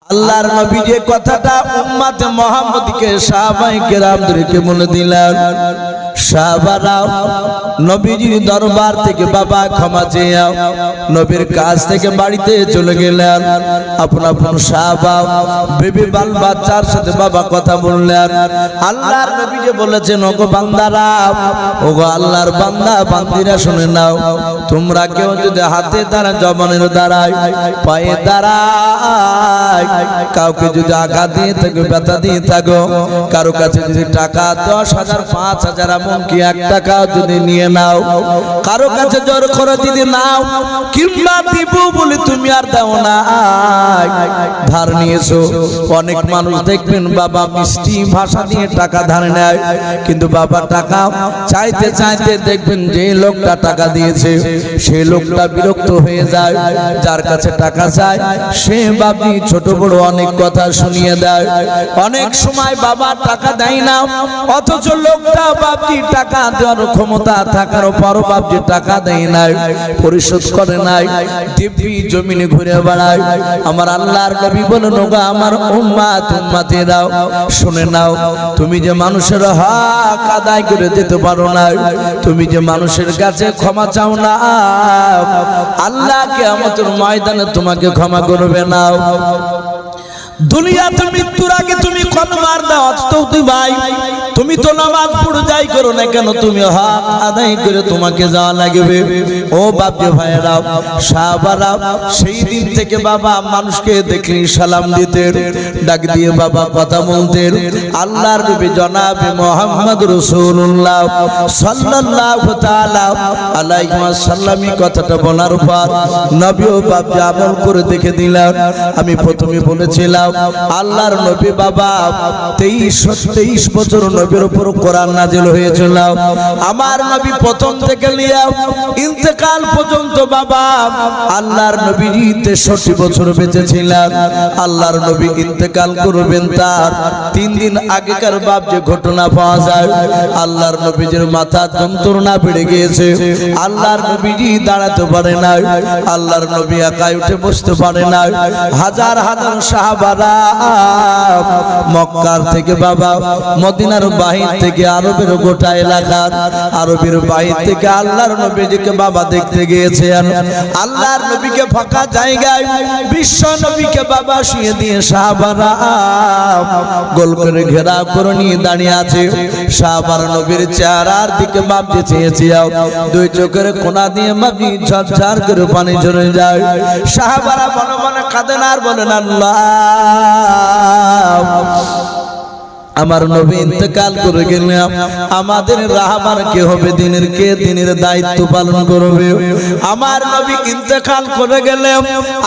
আল্লাহর নবী যে কথাটা উম্মতে মুহাম্মদকে সাহাবায়ে কেরামদেরকে বলে দিলেন, সাহাবারা নবীজির দরবার থেকে বাবা ক্ষমা চেয়ে নবীর কাছ থেকে বাড়িতে চলে গেলেন। আপন আপন সাহাবা বিবি বাল বাচ্চার সাথে বাবা কথা বললেন। আল্লাহর নবী যে বলেছেন, ওগো বান্দারা, ওগো আল্লাহর বান্দা বান্দিরা শুনে নাও, তোমরা কেউ যদি হাতে দ্বারা জবানের দ্বারায় পায়ে দ্বারায় কাউকে যদি আঘাত দিয়ে থাকো, ব্যথা দিয়ে থাকো, কারো কাছে যদি টাকা 10,000 5,000 এমনকি 1 টাকা যদি নিয়ে নাও, কারো কাছে জোর করে যদি নাও কিংবা দিব বলে তুমি আর দাও না, ধার নিয়েছো। অনেক মানুষ দেখবেন বাবা মিষ্টি ভাষা দিয়ে টাকা ধার নেয়, কিন্তু বাবা টাকা চাইতে চাইতে দেখবেন যে লোকটা টাকা দিয়েছে সেই লোকটা বিরক্ত হয়ে যায়। যার কাছে টাকা চায় সে বাবা ছোট বড় অনেক কথা শুনিয়ে দেয়। অনেক সময় বাবা টাকা দেয় না, অথচ লোকটা বাপজি টাকা দেওয়ার ক্ষমতা থাকার পরও বাপজি টাকা দেয় নাই, পরিশোধ করে নাই, দিব্যি জমিনে ঘুরে বেড়ায়। আমার আল্লাহর নবী বলেন, ওগো আমার উম্মত উম্মতেরাও শুনে নাও, তুমি যে মানুষের হক আদায় করে দিতে পারো না, তুমি যে মানুষের কাছে ক্ষমা চাও না, আল্লাহ কিয়ামতের ময়দানে তোমাকে ক্ষমা করবে না। দুনিয়াতে মৃত্যুর আগে তুমি কলমার দাও তো ভাই, তুমি তো নামাজ পড়ে যাই করো না কেন, তুমি হক আদায় করে তোমাকে যাওয়া লাগবে। ও বাপজি ভাইরা সাহাবারা সেই দিন থেকে বাবা মানুষকে দেখলি সালাম দিতেন, ডাক দিয়ে বাবা কথা বলতেন। আল্লাহর নবী জনাবে মুহাম্মদ রাসূলুল্লাহ সাল্লাল্লাহু তাআলা আলাইহি ওয়াসাল্লাম কথাটা বলার পর নবী ও বাপজি আমল করে দেখে দিলেন। আমি প্রথমে বলেছিলাম আল্লাহর নবী বাবা 23 বছর নবীর উপর কোরআন নাযিল হয়েছিল। আমার নবী প্রথম থেকে নিয়ে ইন্তেকাল পর্যন্ত বাবা আল্লাহর নবী 63 বছর বেঁচে ছিলেন। আল্লাহর নবী ইন্তেকাল করবেন তার 3 দিন আগেকার বাপ যে ঘটনা পাওয়া যায়, আল্লাহর নবীর মাথা যন্ত্রণা বেড়ে গিয়েছে, আল্লাহর নবীজি দাঁড়াতে পারে না, আল্লাহর নবী একাই উঠে বসতে পারে না। হাজার হাজার সাহাবারা মক্কার থেকে বাবা মদিনার বাহির থেকে আরবের গোটা এলাকার আরবের বাহির থেকে আল্লাহর নবীকে বাবা দেখতে গিয়েছেন। আল্লাহর নবীকে ফাঁকা জায়গায় বিশ্ব নবীকে বাবা শুয়ে দিয়ে সাহাবারা গোল করে ঘেরাও করে নিয়ে দাঁড়িয়ে আছে। সাহাবারা নবীর চেহারার দিকে বাপজি চেয়েছে, দুই চোখের কোনা দিয়ে বাপজি ঝরঝর করে পানি ঝরে যায়। সাহাবারা মনে মনে কাঁদেন আর বলেন, আল্লাহ আমার নবী ইন্তেকাল করে গেলে আমাদের রাহবার কে হবে, দিনের কে দিনের দায়িত্ব পালন করবে। আমার নবী ইন্তেকাল করে গেলে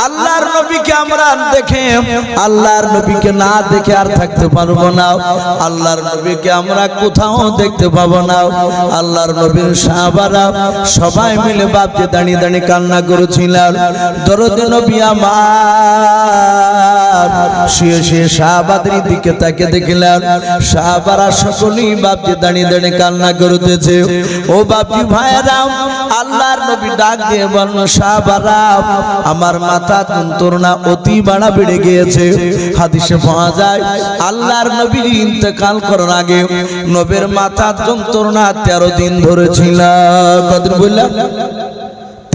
আল্লাহর নবীকে আমরা দেখে আল্লাহর নবীকে না দেখে আর থাকতে পারবো না, আল্লাহর নবীকে আমরা কোথাও দেখতে পাবো না। আল্লাহর নবীর সাহাবারা সবাই মিলে বাপকে দাঁড়িয়ে দাঁড়িয়ে কান্না করেছিলেন। দরদে নবী আমার শুয়ে শুয়ে সাহাবাদের দিকে তাকে দেখলেন, সাহাবারা সকলেই বাপজি দাঁড়িয়ে দাঁড়িয়ে কান্না করতেছে। ও বাপজি ভাইরা আল্লাহর নবী ডাক দিয়ে বলল, সাহাবারা আমার মাথা যন্ত্রণা অতি বাড়া বেড়ে গিয়েছে। হাদিসে পাওয়া যায় আল্লাহর নবী ইন্তেকাল করার আগে নবীর মাথা যন্ত্রণা 13 দিন ধরে ছিল। কতদিন বললাম?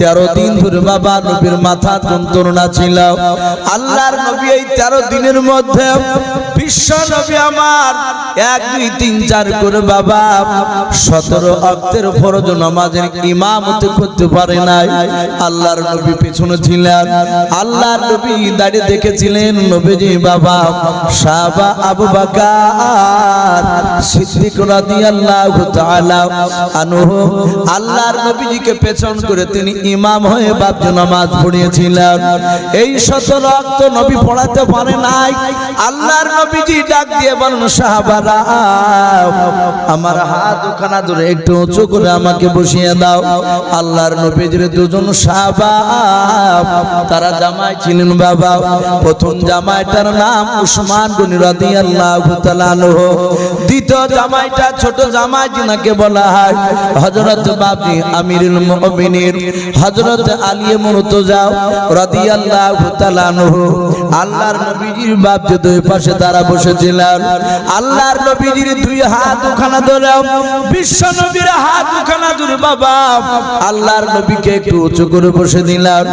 13 দিন ধরে বাবা নবীর মাথা যন্ত্রণা ছিল। আল্লাহর নবী এই 13 দিনের মধ্যে বিশ্ব নবী আমার 1 2 3 4 করে বাবা 17 ওয়াক্তের ফরজ নামাজের ইমামতি করতে পারে নাই। আল্লাহর নবী পেছনে ছিলেন, আল্লাহর নবী দাঁড়িয়ে দেখেছিলেন নবীজি বাবা সাহাবা আবু বকর সিদ্দিক রাদিয়াল্লাহু তাআলা আনহু আল্লাহর নবীজিকে পেছন করে তিনি ইমাম হয়ে বাপজি নামাজ পড়িয়েছিলেন। এই 17 ওয়াক্ত নবী পড়াতে পারে নাই। আল্লাহর নবীজি ডাক দিয়ে বলেন, সাহাবারা আমার হাত ওখানা ধরে একটু উঁচু করে আমাকে বসিয়ে দাও। আল্লাহর নবীজির দুজন সাহাবা তারা জামাই ছিলেন বাবা। প্রথম জামাইটার নাম উসমান গনি রাদিয়াল্লাহু তাআলা আনহু, দ্বিতীয় জামাইটা ছোট জামাই যিনাকে বলা হয় হযরত বাপজি আমিরুল মুমিনিন হযরত আলী মুর্তজা রাদিয়াল্লাহু তাআলা আনহু। আল্লাহর নবীজির বাপ যে দুই পাশে তারা বসেছিলেন আল্লাহর নবীজির দুই হাত দুখানা ধরে বিশ্ব নবীর হাত দুখানা ধরে বাবা আল্লাহর নবীকে একটু উঁচু করে বসে দিলেন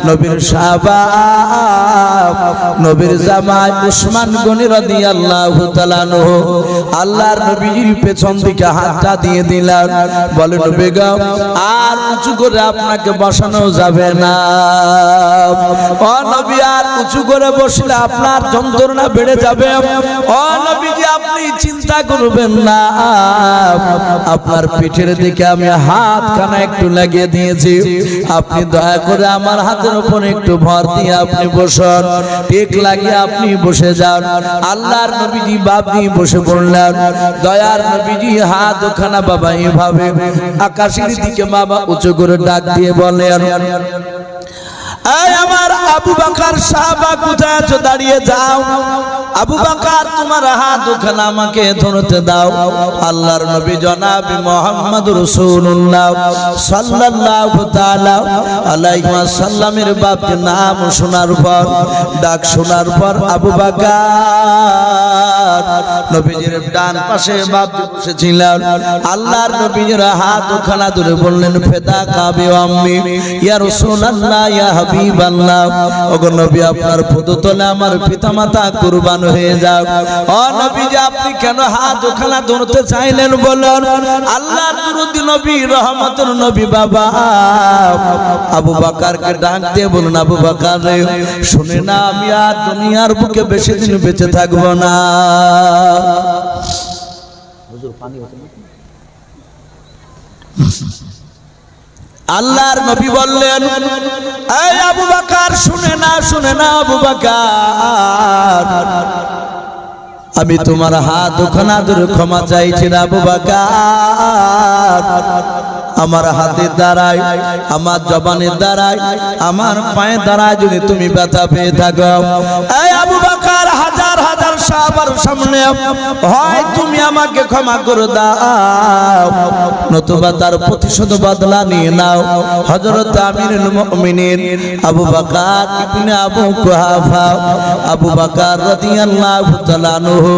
নবীর সাহাবা নবীর জামাই উসমান গনি রাদিয়াল্লাহু তাআলা আনহু আল্লাহর নবীজির পেছন দিকে হাতটা দিয়ে দিলেন বলেন নবী গো আর উঁচু করে আপনাকে বসানো যাবে না ও নবী আর উঁচু করে বসলে আপনার যন্ত্রণা বেড়ে যাবে ও নবীজি আপনি চিন্তা করবেন না আপনার পিঠের দিকে আমি হাতখানা একটু লাগিয়ে দিয়েছি আপনি দয়া করে আমার হাতের উপর একটু ভর দিয়ে আপনি বসুন ঠিক লাগিয়ে আপনি বসে যান আল্লাহর নবীজি বাপ দিয়ে বসে পড়লেন দয়ার নবীজি হাত ওখানা বাবা এইভাবে আকাশের দিকে বাবা উঁচু করে ডাক দিয়ে বলেন এই আমার আবু বকর সাহাবা কোথায় আছো দাঁড়িয়ে যাও আবু বকর তোমার হাত ওখানে আমাকে ধরতে দাও আল্লাহর নবী জনাব মুহাম্মদুর রাসূলুল্লাহ সাল্লাল্লাহু তাআলা আলাইহি ওয়াসাল্লামের বাপের নাম শোনার পর ডাক শোনার পর আবু বকর নবীজির ডান পাশে বাপ বসেছিলেন আল্লাহর নবীর হাত ওখানে ধরে বললেন ফেদা কাবি আম্মি ইয়া রাসূলুল্লাহ ইয়া হাবিবাল্লাহ ওগো নবী আপনার পদতলে আমার পিতামাতা কুরবান হয়ে যাক ও নবীজি আপনি কেন হাত ওখানে ধরতে চাইলেন বলুন আল্লাহর দরুদ নবী রহমতের নবী বাবা আবু বকরকে ডাক দিয়ে বলুন আবু বকর রে শুনে না আমি আর দুনিয়ার বুকে বেশি দিন বেঁচে থাকবো না হুজুর পানি হতে না আল্লাহর নবী বললেন এই আবু বকর শুনে না আবু বকর আমি তোমার হাত ওখানে ধরে ক্ষমা চাইছি না আবু বকর আমার হাতের দ্বারাই আমার জবানের দ্বারাই আমার পায়ের দ্বারাই যদি তুমি ব্যথা পেয়ে থাকো এই আবু বকর হাজার হাজার সাহাবার সামনে হয় তুমি আমাকে ক্ষমা করে দাও নতুবা তার প্রতিশোধ বদলা নিয়ে নাও হযরত আমিরুল মুমিনিন আবু বকর ইবনে আবু কুহাফা আবু বকর রাদিয়াল্লাহু তাআলা আনহু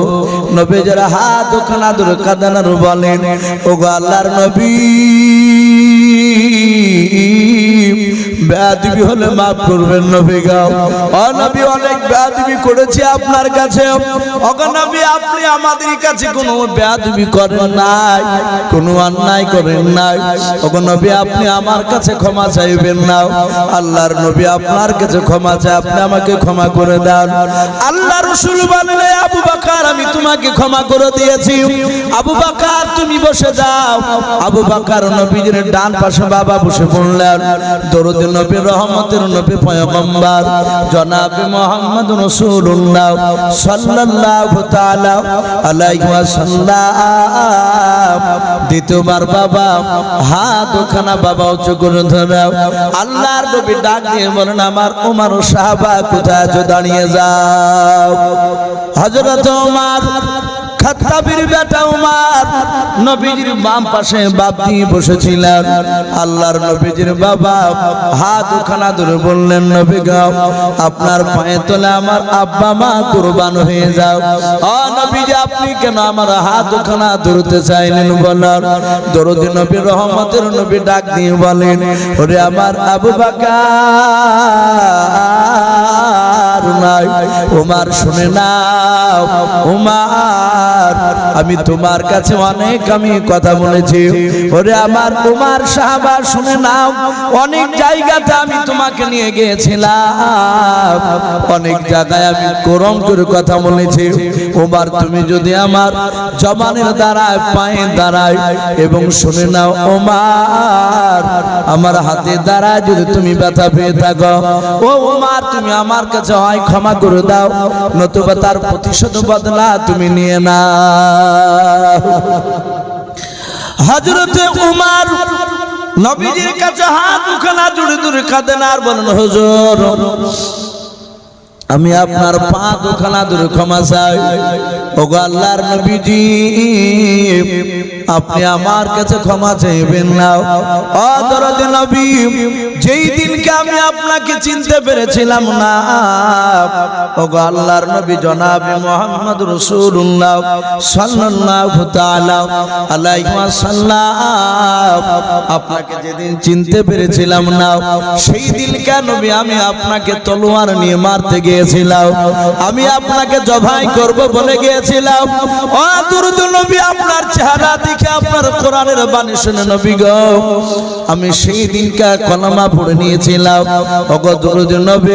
নবীর হাত ওখানে ধরে কাঁদানোর বলেন ওগো আল্লাহর নবী বেয়াদবি হলে মাফ করবেন নবী গো ও নবী অনেক বেয়াদবি করেছি আপনার কাছে ওগো নবী আপনি আমাদের কাছে কোনো বেয়াদবি করেন নাই কোনো অন্যায় করেন নাই ওগো নবী আপনি আমার কাছে ক্ষমা চাইবেন না আল্লাহর নবী আপনার কাছে ক্ষমা চাই আপনি আমাকে ক্ষমা করে দেন আল্লাহ রাসূল বলেন আবু বকর আমি তোমাকে ক্ষমা করে দিয়েছি আবু বকর তুমি বসে যাও আবু বকর নবীর ডান পাশে বাবা বসে পড়লেন দরুদ নবী রহমতের নবী পয়গম্বর জনাব মুহাম্মদ রাসূলুল্লাহ সাল্লাল্লাহু তাআলা আলাইহি ওয়াসাল্লাম দ্বিতীয়বার বাবা হাত ওখানা বাবা উঁচু করে ধরে আল্লাহর নবী ডাক দিয়ে বলেন আমার ওমর সাহাবা কোথায় আছো দাঁড়িয়ে যাও হযরত ওমর খাত্তাবের বেটা ওমর নবীজির বাম পাশে বাপ দিয়ে বসেছিলেন আল্লাহর নবীজির বাবা হাত ওখানা ধরে বললেন নবী গো আপনার পায়ে তলে আমার আব্বা মা কুরবান হয়ে যাও ও নবীজি আপনি কেন আমার হাত ওখানা ধরতে চাইলেন বলার দরুদ নবী রহমতের নবী ডাক দিয়ে বলেন ওরে আমার আবু বকর নাই ওমর শুনে নাও ওমর আমি তোমার কাছে অনেক আমি কথা বলেছি ওরে আমার ওমর সাহাবা শুনে নাও অনেক জায়গাতে আমি তোমাকে নিয়ে গিয়েছিলাম অনেক জায়গায় আমি কোরআন করে কথা বলেছি ওমর তুমি যদি আমার জবানের দ্বারায় পায়ের দ্বারায় এবং শুনে নাও ওমর আমার হাতের দ্বারায় যদি তুমি ব্যথা পেয়ে থাকো ও ওমর তুমি আমার কাছে হয় ক্ষমা করে দাও নতুবা তার প্রতিশোধ বদলা তুমি নিয়ে না হযরত ওমর নবীজির কাছে হাত উখানা জুড়ে জুড়ে কাঁদেন আর বলেন হুজুর আমি আপনার পা দুখানা ধরে ক্ষমা চাই ওগো আল্লাহর নবীজি আপনি আমার কাছে ক্ষমা চাইবেন না। ও দরদি নবী, যেই দিনকে আমি আপনাকে চিনতে পেরেছিলাম না, ওগো আল্লাহর নবী জনাবে মুহাম্মদ রাসূলুল্লাহ সাল্লাল্লাহু তাআলা আলাইহি ওয়াসাল্লাম আপনাকে যেদিন চিনতে পেরেছিলাম না, সেই দিনকে নবী আমি আপনাকে তলোয়ার নিয়ে মারতে গিয়েছিলাম, আমি আপনাকে জবাই করব বলে গিয়েছিলাম। ও দুরূদ নবী, আপনার চেহারা দেখে আপনার কোরআনের বাণী শুনে নবী গো আমি সেই দিনকে কলমা পড়ে নিয়েছিলাম। ওগো দুরূদ নবী,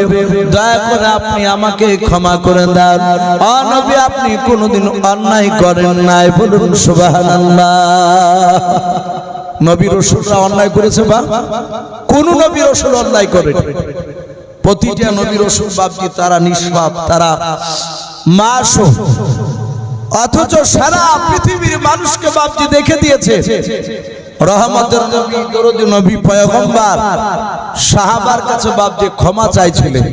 দয়া করে আপনি আমাকে ক্ষমা করে দেন। ও নবী, আপনি কোনোদিন অন্যায় করেন নাই, বলুন সুবহানাল্লাহ। নবী রাসূলরা অন্যায় করেছে বা কোন নবী রাসূল অন্যায় করেন? প্রতিটা নবী রাসূল বাপজি তারা নিষ্পাপ, তারা মাসুম, অথচ সারা পৃথিবীর মানুষকে বাপজি দেখে দিয়েছে রহমতের নবী, দরুদ নবী, পয়গম্বর সাহাবার কাছে বাপজি ক্ষমা চাইছিলেন।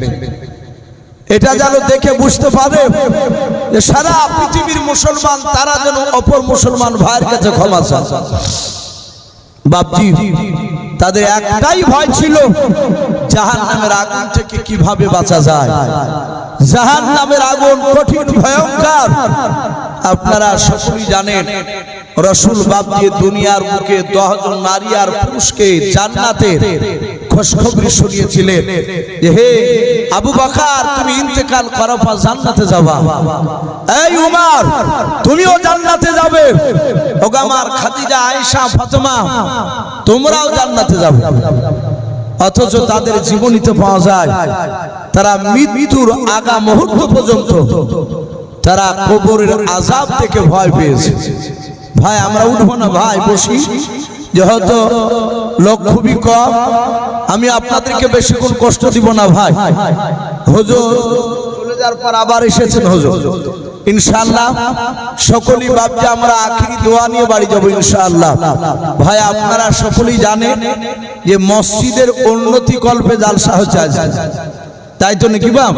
এটা যেন দেখে বুঝতে পারে যে সারা পৃথিবীর মুসলমান তারা যেন অপর মুসলমান ভাইয়ের কাছে ক্ষমা চায়। বাপজি তাদের একটাই ভয় ছিল, জাহান্নামের আগুন থেকে কিভাবে বাঁচা যায়। জাহান্নামের আগুন কঠিন ভয়ঙ্কর। আপনারা সকলেই জানেন রাসূল বাপজি দুনিয়ার বুকে 10 জন নারী আর পুরুষকে জান্নাতের খুশখবরি শুনিয়েছিলেন যে হে আবু বকর, তুমি ইন্তেকাল করার পর জান্নাতে যাবা। এই উমর, তুমিও জান্নাতে যাবে। ওগো আমার খাদিজা, আয়েশা, ফাতেমা, তোমরাও জান্নাতে যাবে। অথচ তাদের জীবনীতে পাওয়া যায় তারা মৃত্যুর আগা মুহূর্ত পর্যন্ত তারা কবরের আযাব থেকে ভয় পেয়েছে। ভাই আমরা উঠবো না, ভাই বসি, যেহেতু লোক খুবই কম, আমি আপনাদেরকে বেশিক্ষণ কষ্ট দিব না। ভাই হুজুর চলে যাওয়ার পর আবার এসেছেন হুজুর, ইনশাআল্লাহ সকলেই ভাবছে আমরা আখিরি দোয়া নিয়ে বাড়ি যাব ইনশাআল্লাহ। ভাই আপনারা সকলেই জানেন যে মসজিদের উন্নতি কল্পে জালসা হচ্ছে আজ, তাই তো নাকি বাপ?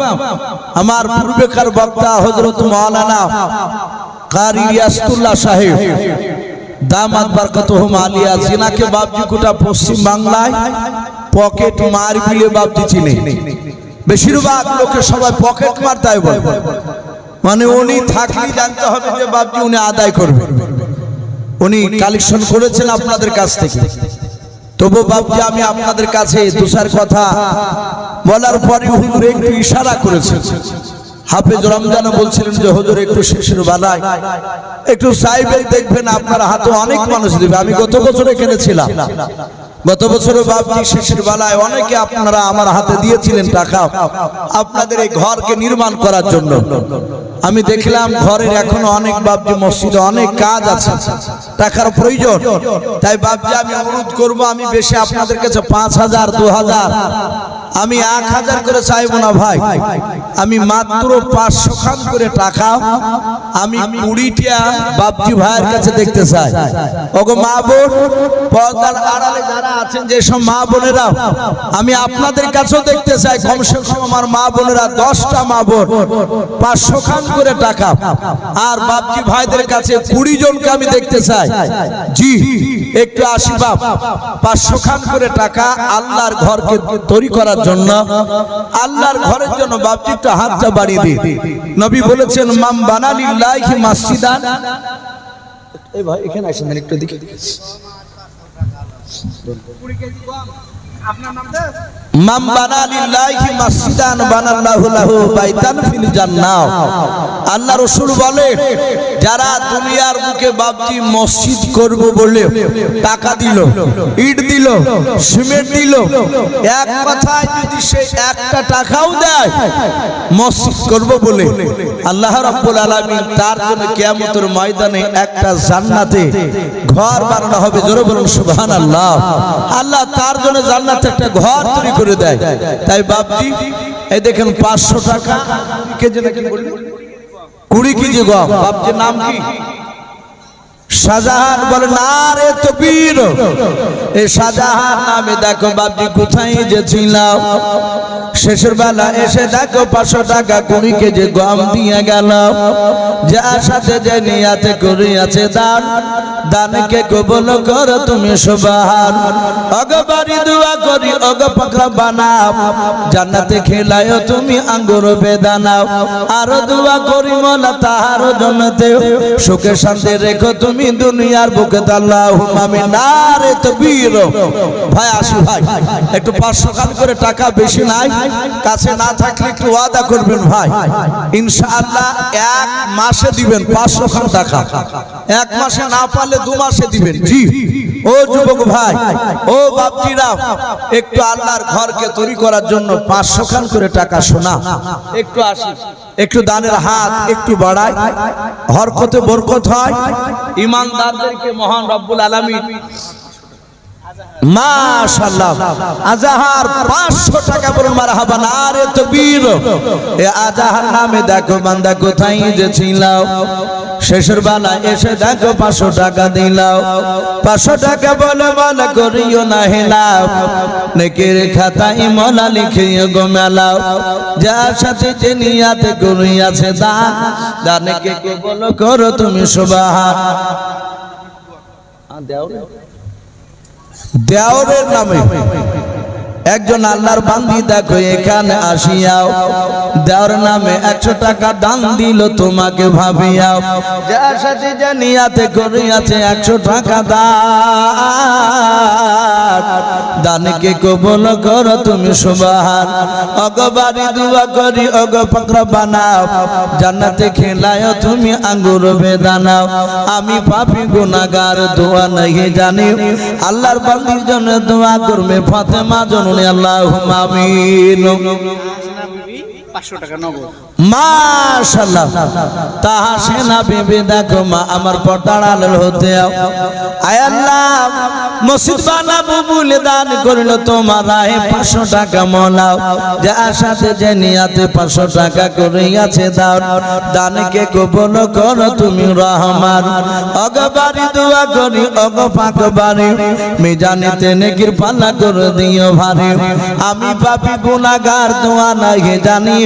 আমার পূর্বেকার বক্তা হযরত মাওলানা কারি রিয়াসতুল্লাহ সাহেব দামাত বরকতুহুম আলিয়া, জিনাকে বাপজি গোটা পশ্চিম বাংলায় পকেট মার বিলে বাপজি চিনে। বেশিরভাগ লোকে সবাই পকেট মার তাই বলে, মানে উনি থাকলেই জানতে হবে যে বাপজি উনি আদায় করবেন। উনি কালেকশন করেছেন আপনাদের কাছ থেকে। তবু বাপজি আমি আপনাদের কাছে দুসার কথা বলার পরে হুজুর একটু ইশারা করেছেন। হাফেজ রমজান বলছিলেন যে হুজুর একটু শেষের বেলায় একটু চাইবেন, দেখবেন আপনার হাতে অনেক মানুষ দিবে। আমি গত বছর এখানে ছিলাম, গত বছরে বাপজি শেষের বেলায় অনেকে আপনারা আমার হাতে দিয়েছিলেন টাকা আপনাদের এই ঘরকে নির্মাণ করার জন্য। আমি দেখলাম ঘরের এখনো অনেক বাপজি মসজিদে অনেক কাজ আছে, টাকার প্রয়োজন। তাই বাপজি আমি অনুরোধ করব, আমি বেশি আপনাদের কাছে 5000 2000 আমি 1000 করে চাইবো না ভাই, আমি মাত্র 500 খান করে টাকা আমি 20টা বাপজি ভাইয়ের কাছে দেখতে চাই। ওগো মা বোন, পর্দার আড়ালে যারা আছেন যে সব মা বোনেরা, আমি আপনাদের কাছেও দেখতে চাই কমসে কম আমার মা বোনেরা 10টা মা বোন 500 খান করে টাকা, আর বাপজি ভাইদের কাছে 20 জনকে আমি দেখতে চাই। জি একটু আসি বাপ, 500 খান করে টাকা আল্লাহর ঘরকে তৈরি করার জন্য, আল্লাহর ঘরের জন্য বাপজি একটু হাতটা বাড়িয়ে দিন। নবী বলেছেন মাম বানা লিল্লাহি মাসজিদান। এই ভাই এখানে আসেন একটু দিকে। মাম বানা লিল্লাহি মাসজিদান বানাল্লাহু লাহু বাইতান ফিল জান্নাহ। আল্লাহ রাসূল বলেন যারা দুনিয়ার বুকে বাপজি মসজিদ করব বলে টাকা দিল, ইট দিল, সিমেন্ট দিল, এক কথায় যদি সে একটা টাকাও দেয় মসজিদ করব বলে, আল্লাহ রাব্বুল আলামিন তার জন্য কিয়ামতের ময়দানে একটা জান্নাতে ঘর বানানো হবে। জোরে বলুন সুবহানাল্লাহ। আল্লাহ তার জন্য জান্নাতে একটা ঘর তৈরি করে দেয়। তাই বাপজি এই দেখেন 500 টাকা কেজি নাকি 20 কেজি গম। বাপজির নাম কি? শাহজাহান বলে না রে তকবীর, এই শাহজাহান নামে দেখো বাপজি কোথায় যে ছিলাম, শেষের বেলা এসে দেখো 500 টাকা 20 কেজি গম দিয়ে গেল, যার সাথে যে নিয়াতে করিয়াছে দান, দানকে কবুল করো তুমি সুবহান। ওগো বাড়ি দোয়া করি ওগো পাকড়া বানাও, জান্নাতে খেলায়ও তুমি আঙ্গুর বেদানাও, আরো দোয়া করি মোলা তাহার জন্নতে সুখে শান্তি রেখো তুমি দুনিয়ার বুকে, আল্লাহুম্মা আমিন। নারে তাকবীর। ভাই আসি ভাই, একটু 500 খান করে টাকা বেশি নাই, কাছে না থাকলে একটু ওয়াদা করবেন ভাই, ইনশাআল্লাহ 1 মাসে দিবেন 500 খান টাকা, 1 মাসে না পারলে 2 মাসে দিবেন। জি ও যুবক ভাই, ও বাপজিরা, একটু আল্লাহর ঘরকে তৈরি করার জন্য 500 খান করে টাকা শোনা, একটু আসি, একটু দানের হাত একটু বাড়ায়, হরকতে বরকত হয়। ইমানদারদেরকে মহান রব্বুল আলামিন মাশাআল্লাহ আজাহার 500 টাকা বলুন মারহাবা। নারে তাকবীর। এ আজাহার নামে দেখো বান্দা কোথায় যে ছিলাও, শেষের বেলা এসে দেখো 500 টাকা দিলাও, 500 টাকা বলে মনে করিও না হেলাও, নেকের খাতায় মোলা লিখিও গো মেলাও, যার সাথে যে নিয়াতে করিয়াছে দান, দানকে কবুল করো তুমি সুবহান। দেওরের নামে একজন আল্লাহর বান্দি দেখো এখানে আসিয়াও, দেওর নামে 100 টাকা দান দিল তোমাকে ভাবিয়াও, যার সাথে যে নিয়াতে করিয়াছে 100 টাকা দান, দানকে কবুল করো তুমি সুবহান। ওগো বাড়ি দোয়া করি ওগো পাকড়া বানাও, জান্নাতে খেলায়ও তুমি আঙ্গুর বেদানাও, আমি পাপী গুনাহগার দোয়া नहीं জানি, আল্লাহর বান্দির জন্য দোয়া করবে ফাতেমা জননী, আল্লাহুম্মা আমিন। 500 টাকা নগদ মাশাআল্লাহ। তাহাসেনা বিবি দেখো মা আমার পর্দার আড়াল হতে আয় আল্লাহ, মসজিদ বানাবো বলে দান করিল তোমার রাহে 500 টাকা মোলাও, যার সাথে যে নিয়াতে 500 টাকা করিয়াছে দাও, দানকে কবুল করো তুমি রহমান। ওগো বাড়ি দোয়া করি ওগো পাক বাড়ি, মিজানেতে নেকির পাল্লা করে দিও ভারী, আমি পাপী গুনাহগার দোয়া নাই জানি,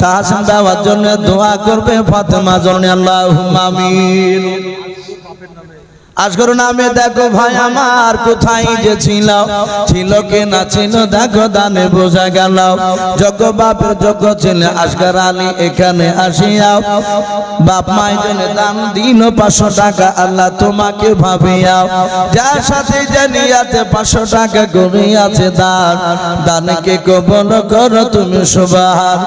তাহাসেন দেওয়ার জন্য দোয়া করবে ফাতেমা জননী, আল্লাহুম্মা আমিন। আজগর নামে দেখো ভাই আমার কোথায় যে ছিল, ছিল কি না ছিল দেখো দানে বোঝা গেল, যোগ্য বাপের যোগ্য ছেলে আসগর আলী এখানে আসিয়াও, বাপ মায়ের জন্য দান দিন 500 টাকা, আল্লাহ তোমাকে ভাবিয়াও, যার সাথে যে নিয়াতে 500 টাকা করিয়াছে দান, দানকে কবুল করো তুমি সুবহান।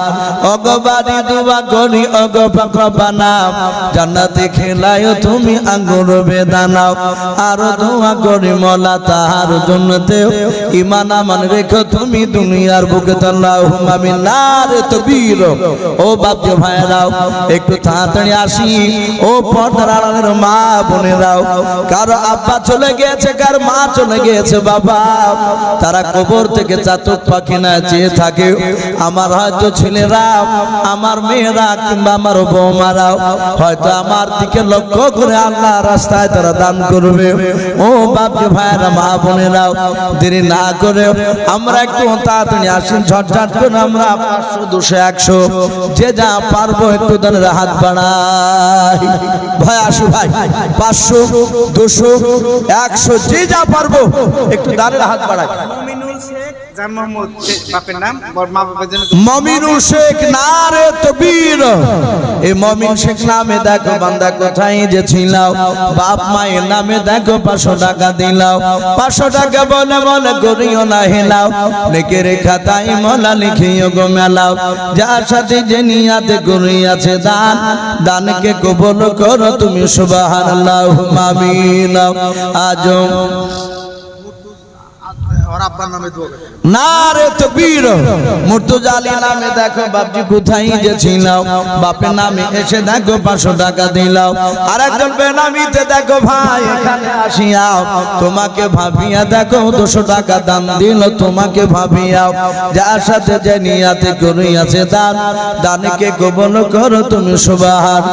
ওগো বাড়ি দোয়া করি ওগো পাকড়া বানাও, জান্নাতে খেলায়ও তুমি আঙ্গুর বেদানাও, আরো দোয়া করি মোলা তাহার জন্নতে ঈমান আমান রেখো তুমি দুনিয়ার বুকে, আল্লাহুম্মা আমিন। নারে তাকবীর। ও বাপজি ভাইরাও একটু তাড়াতাড়ি আসি, ও পর্দার আড়ালের মা বোনেরাও, কারো আব্বা চলে গেছে, কার মা চলে গেছে বাবা, তারা কবর থেকে চাতক পাখি না চেয়ে থাকে, আমার হয়তো ছেলেরা আমার মেয়েরা কিংবা আমার বৌমারাও হয়তো আমার দিকে লক্ষ্য করে আল্লাহ রাস্তায় তারা দান করবে। ও বাপজি ভাইরা মা বোনেরাও দেরি না করে আমরা একটু তাড়াতাড়ি আসেন, ঝটঝট করে আমরা 500 200 100 যে যা পারবো একটু দানের হাত বাড়াই। ভাই আসো ভাই, 500 200 100 যে যা পারবো একটু দানের হাত বাড়াই। মুমিনুল শেখ জান মোহাম্মদ বাপের নাম, মা বাবার জন্য মমিনুল শেখ। নারে তাকবীর। এই মমিন শেখ নামে দেখো বান্দা কোথায় যে ছিলাও, বাপ মায়ের নামে দেখো 500 টাকা দিলাও, 500 টাকা বলে বলে করিও না হেলাও, নেকের খাতায় মোলা লিখিও গো মেলাও, যার সাথে যে নিয়াতে করিয়াছে দান, দানকে কবুল করো তুমি সুবহানাল্লাহুম্মা আমিন। আজম আমার আব্বার নামে দোয়া করে। নারে তাকবীর। মুর্তজা আলী নামে দেখো বাপজি কোথায় যে ছিল, বাপের নামে এসে দেখো 500 টাকা দিলাও। আর একজন বেনামিতে দেখো ভাই এখানে আসিয়া তোমাকে ভাবিয়া দেখো 200 টাকা দান দিল তোমাকে ভাবিয়া, যার সাথে যে নিয়াতে করিয়াছে দান, দানকে কবুল করো তুমি সুবহান।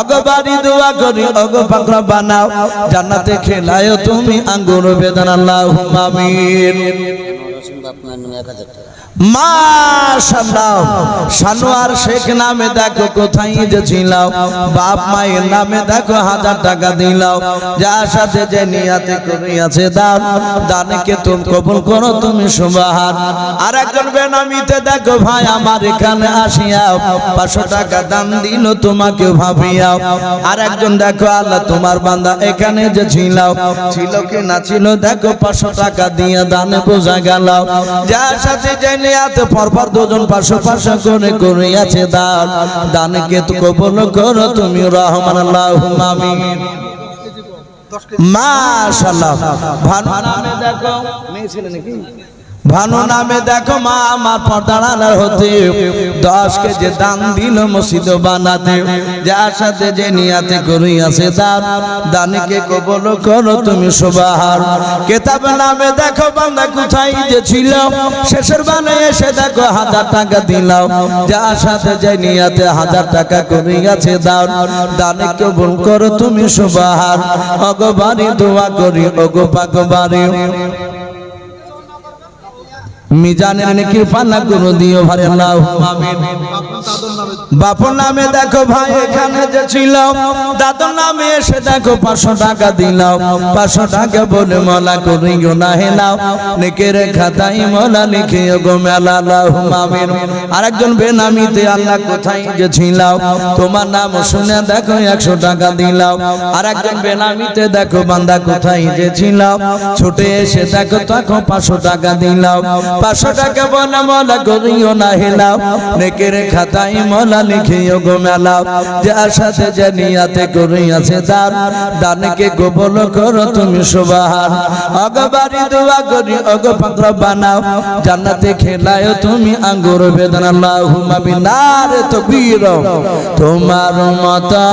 অগবারি দোয়া করি অগ পাকড়া বানাও, জান্নাতে খেলায় তুমি আঙ্গুর বেদান আল্লাহুম্মা আমিন। মাশাআল্লাহ। সানোয়ার শেখ নামে দেখো কোথায় যে ছিল, বাপ মায়ের নামে দেখো 1000 টাকা দিলাও, যার সাথে যে নিয়াতে করিয়াছে দান, দানকে তুমি কবুল করো তুমি সুবহান। আর একজন বেনামিতে দেখো ভাই আমার এখানে আসিয়া 500 টাকা দান দিল তোমাকে ভাবিয়া। আর একজন দেখো আল্লাহ তোমার বান্দা এখানে যে ছিল কি না ছিল দেখো 500 টাকা দিয়ে দানে বোঝা গেল, যার সাথে যে নিয়াতে পরপর দুজন 500 করে করিয়াছে দান, দানকে তো কবুল করো তুমি রহমান আল্লাহুম্মা আমিন। মাশাআল্লাহ। ভানু নামে দেখো মেয়ে ছিল নাকি, ভানু নামে দেখো মা আমার পর্দার হতে 10 কেজি দান দিল মসজিদ বানাতে, যার সাথে যে নিয়াতে করিয়াছে দান, দানকে কবুল করো তুমি সুবহান। কিতাব নামে দেখো বান্দা কোথায় যে ছিল, শেষের বানে এসে দেখো 1000 টাকা দিলাও, যার সাথে যে নিয়াতে 1000 টাকা করিয়াছে দান, দানকে কবুল করো তুমি সুবহান। অগবারি দোয়া করি ওগো পাকবারি, মিজানের নেকির পাল্লা করে দিও ভাই আল্লাহুম্মা আমিন। বাপর নামে দেখো ভাই এখানে যে ছিল, দাদুর নামে এসে দেখো 500 টাকা দিলাও, 500 টাকা বলে মালা করিও না হেলাও, নেকের খাতায় মালা লিখিও গো মেলা আল্লাহুম্মা আমিন। আরেকজন বেনামিতে আল্লাহ কোথায় যে ছিল, তোমার নাম শুনে দেখো 100 টাকা দিলাও। আরেকজন বেনামিতে দেখো বান্দা কোথায় যে ছিল, ছুটে এসে দেখো তখন 500 টাকা দিলাও, 500 টাকা বলে মালা করিও না হেলাও, নেকের খাতায় মালা লিখিও গো মেলাও, যার সাথে যে নিয়াতে করিয়াছে দান, দানকে কবুল করো তুমি সুবহান। অগবারি দোয়া করি অগ পাকড়া বানাও, জান্নাতে খেলায় তুমি আঙ্গুর বেদান আল্লাহুম্মা আমিন। নারে তাকবীর। তোমার মতো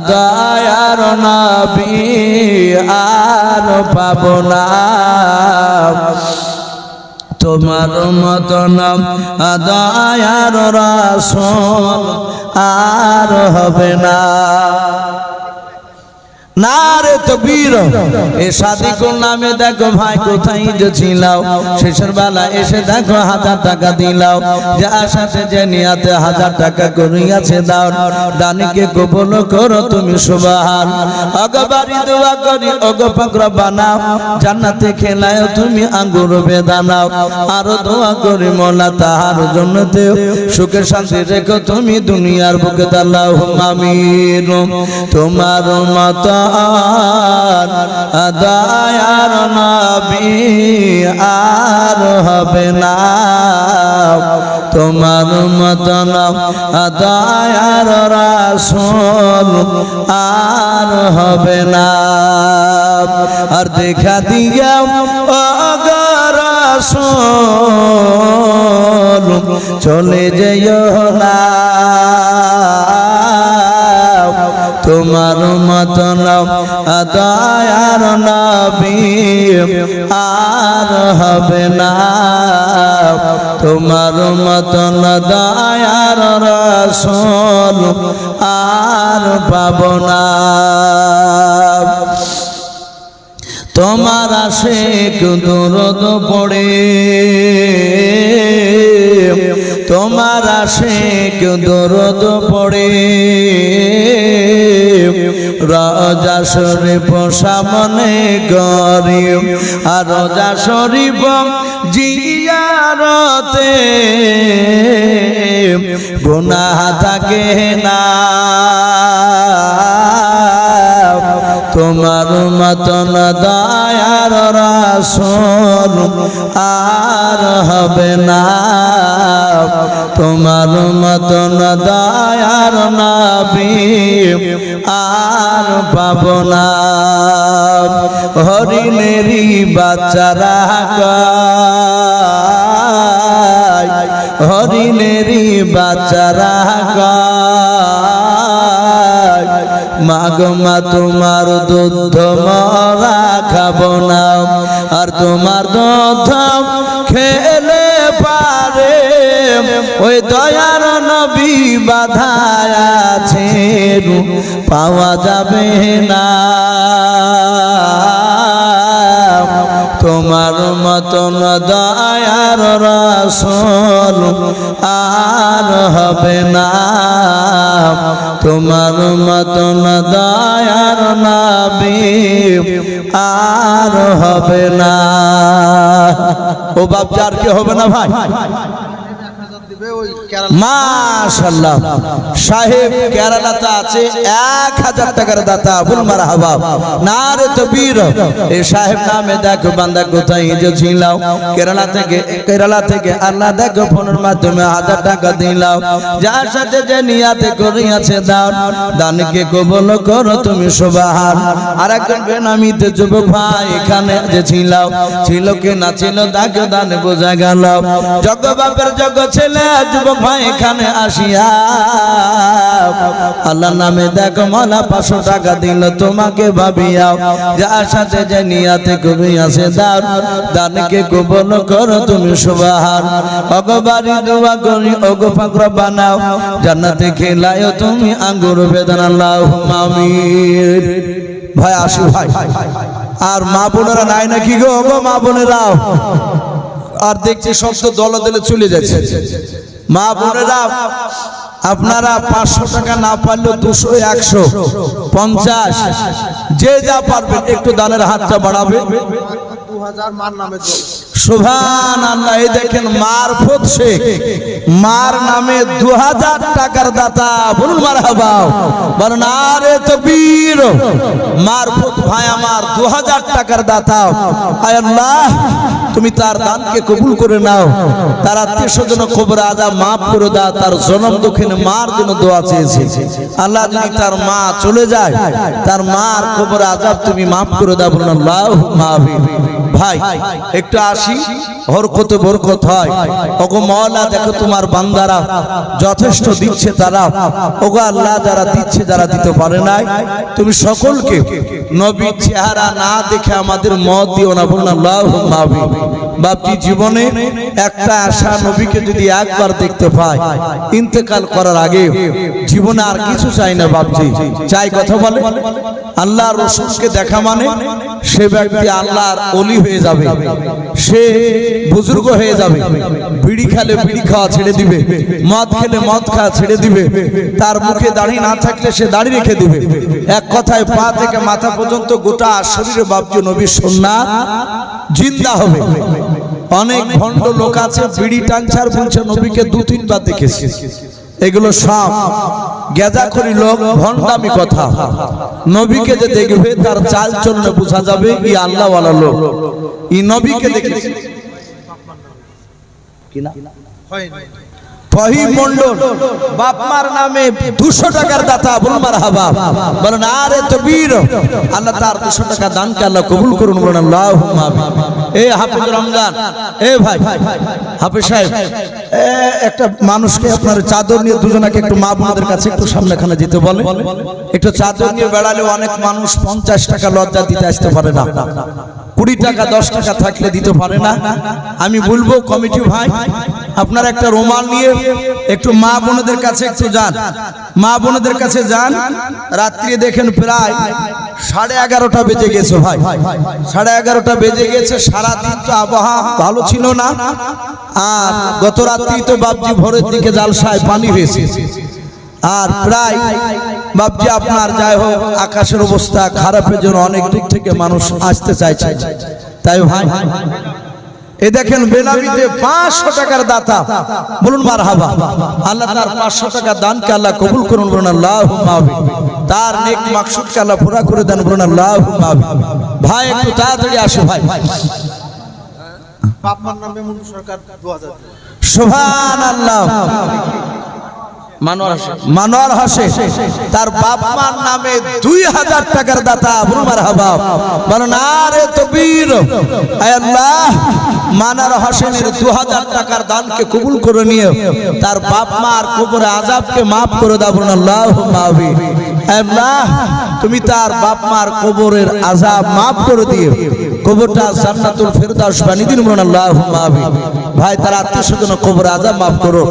দয়ার নবী আর পাবো না, তোমার মতন দয়ার রাসূল আর হবে না। নারে তাকবীর। এ সাদিকুল নামে দেখো ভাই কোথায় যে ছিল, শেষের বেলা এসে দেখো 1000 টাকা দিলাও, যার সাথে যে নিয়াতে 1000 টাকা করিয়াছে দাও, দানকে কবুল করো তুমি সুবহান। অগবারি দোয়া করি ওগো পাকড়া বানাও, জান্নাতে খেলায় তুমি আঙ্গুর বেদানাও, আরো দোয়া করি মোলা তাহার জন্নতে সুখে শান্তি রেখো তুমি দুনিয়ার বুকে আল্লাহুম্মা আমিন। তোমার মতো দয়ার নবী আর হবে না, তোমার মতন দয়ার রাসূল আর হবে না। আর দেখা দিয়া ওগো রাসূল চলে যেও না, তোমার মতন দয়ার নবী আর হবে না, তোমার মতন দয়ার রাসূল আর পাবো না। তোমার আশিক দরদ পড়ে, তোমার আশিক দরদ পড়ে, রোজা শরীফ সামনে গরি, আর রোজা শরীফ জিয়ারতে গুনাহ থাকে না। তোমার মতন দয়ার রাসূল আর হবে না, তোমার মতন দয়ার নবী আর পাবো না। হরিণেরই বাচ্চারা গায়, হরিণেরই বাচ্চারা গায়, মাগো মা তোমার দুধ মরা খাবো না, আর তোমার দুধ খেলে পারে ওই দয়ার নবী বাধা আছে, পাওয়া যাবে না। তোমার মতন দয়ার রাসূল আর হবে না, তোমার মতন দয়ার নবী আর হবে না। ও বাপ, আর কি হবে না ভাই? মাশাআল্লাহ, সাহেব কেরালাতে আছে 1000 টাকার দাতা। বল মারহাবা, নারে তাকবীর। এই সাহেব নামে দেখো বান্দা কোথায় যে ছিলাও, কেরালা থেকে আল্লাহ দেখো ফোনের মাধ্যমে 1000 টাকা দিলাও। যার সাথে যে নিয়াতে করিয়াছে দাও, দানকে কবুল করো তুমি সুবহান। আর একজন বেনামিতে যুবক ভাই এখানে যে ছিলাও, ছিল কি না ছিল দেখো দান বোঝা গেল। জগ বাপের জগ ছেলে যুবক ভাই এখানে আসিয়া আল্লাহ নামে দেখো মালা 500 টাকা দিল তোমাকে ভাবিয়া। যার সাথে যে নিয়াতে করিয়াছে দাও, দানকে কবুল করো তুমি সুবহান। ওগো বাড়ি দোয়া করি ওগো পাকর বানাও, জান্নাতে খেলায়ও তুমি আঙ্গুর বেদানা। আল্লাহুম্মা আমিন। ভাই আসি ভাই, আর মা বোনেরা নাই নাকি গো? ওগো মা বোনেরাও, আর দেখছি সব তো দলে দলে চলে যাচ্ছে। মা বোনেরা আপনারা 500 টাকা না পারলেও 200, 100, 50 যে যা পারবেন একটু দানের হাতটা বাড়াবে। 2000 মার নামে সুবহানাল্লাহ। এই দেখেন মারফত শেখ, মার নামে 2000 টাকার দাতা। বলুন মারহাবা, বলুন আরে তাকবীর। মারফত ভাই আমার 2000 টাকার দাতা। আয় আল্লাহ, তুমি তার দানকে কবুল করে নাও, তার আত্মীয় স্বজন কবর আযাব মাফ করে দাও। তার জনম দুঃখিন মার জন্য দোয়া চেয়েছে। আল্লাহ যদি তার মা চলে যায়, তার মার কবর আযাব তুমি মাফ করে দাও। বলুন আল্লাহুম্মা আমিন। ভাই একটু আসি, হরকতে বরকত হয়। ওগো মাওলা দেখো তোমার বান্দারা যথেষ্ট দিচ্ছে তারা। ওগো আল্লাহ, যারা দিচ্ছে যারা দিতে পারে নাই, তুমি সকলকে নবীর চেহারা না দেখে আমাদের মত দিও না। বলুন আল্লাহুম্মা আমিন। বাপজি জীবনে একটা আশা, নবীকে যদি একবার দেখতে পায় ইন্তেকাল করার আগে, জীবনে আর কিছু চাই না বাপজি। চাই কথা বলে আল্লাহ রাসূলকে দেখা মানে সে ব্যক্তি আল্লাহর ওলি হয়ে যাবে, সে বুজুর্গ হয়ে যাবে। বিড়ি খেলে বিড়ি খাওয়া ছেড়ে দিবে, মদ খেলে মদ খাওয়া ছেড়ে দিবে, তার মুখে দাড়ি না থাকলে সে দাড়ি রেখে দিবে। এক কথায় পা থেকে মাথা পর্যন্ত গোটা শরীরে বাপজি নবীর সুন্নাত জিন্দা হবে। অনেক ভণ্ড লোক আছে বিড়ি টানছার বলছে নবীকে 2-3 বার দেখেছে। এগুলো সব গেজাখড়ি লোক, ভণ্ডামি কথা। নবীকে যে দেখবে তার চাল চলনে বোঝা যাবে ই আল্লাহওয়ালা লোক, ই নবীকে দেখেছে কিনা। ফহিম মন্ডল বাপমার নামে 200 টাকার দাতা। বলুন মারহাবা, বলেন আরে তাকবীর। আল্লাহ তার 200 টাকা দানকে আল্লাহ কবুল করুন। বলেন আল্লাহুম্মা আমিন। এই হাফেজ রমজান, এ ভাই হাফেজ সাহেব, একটা মানুষকে আপনার চাদর নিয়ে দুজনাকে একটু মা বোনদের কাছে একটু সামনেখানে যেতে বলে। একটু চাদর নিয়ে বেড়ালে অনেক মানুষ 50 টাকা লজ্জা দিতে আসতে পারে না, 20 টাকা 10 টাকা থাকলে দিতে পারে না। আমি বলবো কমিটি ভাই, আপনারা একটা রুমাল নিয়ে একটু মা বোনদের কাছে একটু যান, মা বোনদের কাছে যান। রাত্রি দেখেন প্রায় 11:30 বেজে গেছে ভাই, 11:30 বেজে গেছে। সারাদিন তো আবহাওয়া ভালো ছিল না, আর গত রাত্রি তো বাপজি ভোরের দিকে জালসায় পানি হয়েছে। আর প্রায় বাপজি আপনার যাই হোক আকাশের অবস্থা খারাপের জন্য অনেক দূর থেকে মানুষ আসতে চাইছে। তাই ভাই এই দেখেন বেনামিতে 500 টাকার দাতা। বলুন মারহাবা। আল্লাহ তার 500 টাকা দানকে আল্লাহ কবুল করুন। বলুন আল্লাহুম্মা আমিন। তার নেক মাকসুদকে আল্লাহ পুরা করে দেন, বলুন আল্লাহুম্মা আমিন। ভাই একটু তাড়াতাড়ি আসো ভাই। বাপ মার নামে মুন্নু সরকার 2000। সুবহানাল্লাহ। মানোয়ার হোসেন তার বাপ মার নামে 2000 টাকার দাতা, বলুন মারহাবা, বলুন আরে তাকবীর। আয় আল্লাহ, মানোয়ার হোসেনের 2000 টাকার দানকে কবুল করে নিয়ে তার বাপ মার কবরে আযাবকে maaf করে দাও, বলুন আল্লাহুম্মা আমিন। আয় আল্লাহ, তুমি তার বাপ মার কবরের আযাব maaf করে দিও, কবরটা জান্নাতুল ফেরদাউস বানিয়ে দিন, বলুন আল্লাহুম্মা আমিন। ভাই তার আত্মীয়স্বজন কবরের আযাব maaf করো।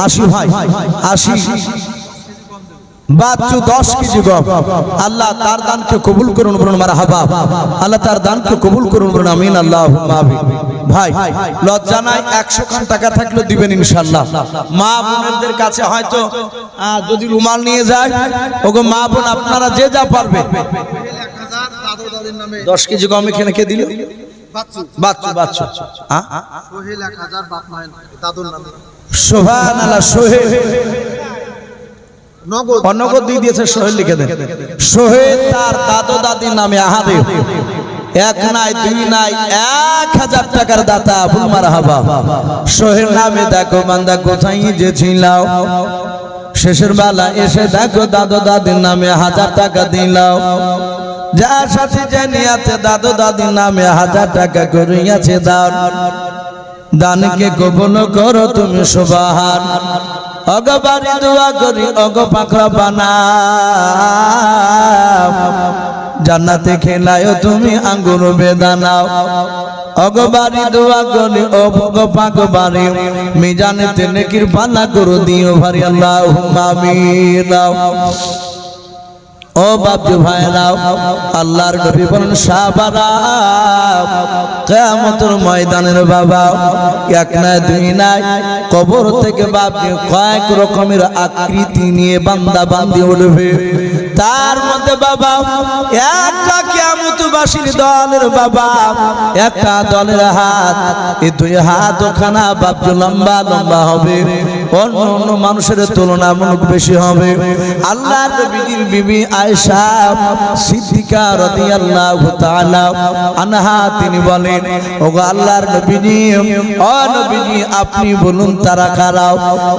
আসি ভাই, আসি। বাচ্চু 10 কেজি গম, আল্লাহ তার দানকে কবুল করুন, বলুন মারহাবা। আল্লাহ তার দানকে কবুল করুন, বলুন আমিন আল্লাহুম্মা আমিন। ভাই লজ্জা নাই, 100 খান টাকা থাকলে দিবেন ইনশাআল্লাহ। মা বোনদের কাছে হয়তো যদি রুমাল নিয়ে যায়, ওগো মা বোন আপনারা যে যা পারবে। 1000 দাদু দাদির নামে 10 কেজি গম এখানে কে দিল? বাচ্চু বাচ্চু হ্যাঁ, সোহেল 1000 বাপ মায়ের দাদুর নামে। সুবহানাল্লাহ। সোহেল নগদ অনগদ দিয়ে দিয়েছে, সোহেল লিখে দেন। সোহেল তার দাদু দাদির নামে আহারে 1 নাই 2 নাই 1000 টাকার দাতা, বলুন মারহাবা। সোহেল নামে দেখো বান্দা কোথায় যে ছিলাও, শেষের বেলা এসে দেখো দাদু দাদির নামে 1000 টাকা দিলাও। যার সাথে যে নিয়াতে দাদু দাদির নামে 1000 টাকা করিয়াছে দান, দানকে কবুল করো তুমি সুবহান। অগবারি দোয়া করি অগ পাখরা বানাও, জান্নাতে খেলায়ও তুমি আঙ্গুর বেদানাও। অগবারি দোয়া করি অগ পাক বাড়ি, মিজানেতে নেকির পানা করে দিও ভারি, আল্লাহুম্মা আমিন। ও বাপজি ভাইরাও, আল্লাহর নবী বলেন সাহাবারা কিয়ামতের ময়দানের বাবা 1 নাই 2 নাই কবর থেকে বাপজি কয়েক রকমের আকৃতি নিয়ে বান্দা বান্দি উঠবে। তার মধ্যে বাবা একটা কিয়ামতবাসীর দলের বাবা একটা দলের হাত, এই 2 হাত ওখানা বাপজি লম্বা লম্বা হবে, অন্য অন্য মানুষের তুলনামূলক বেশি হবে। আল্লাহর নবীর বিবি আয়েশা সিদ্দিকা রাদিয়াল্লাহু তাআলা আনহা তিনি বলেন, ওগো আল্লাহর নবীজি, ও নবীজি আপনি বলুন তারা কারা?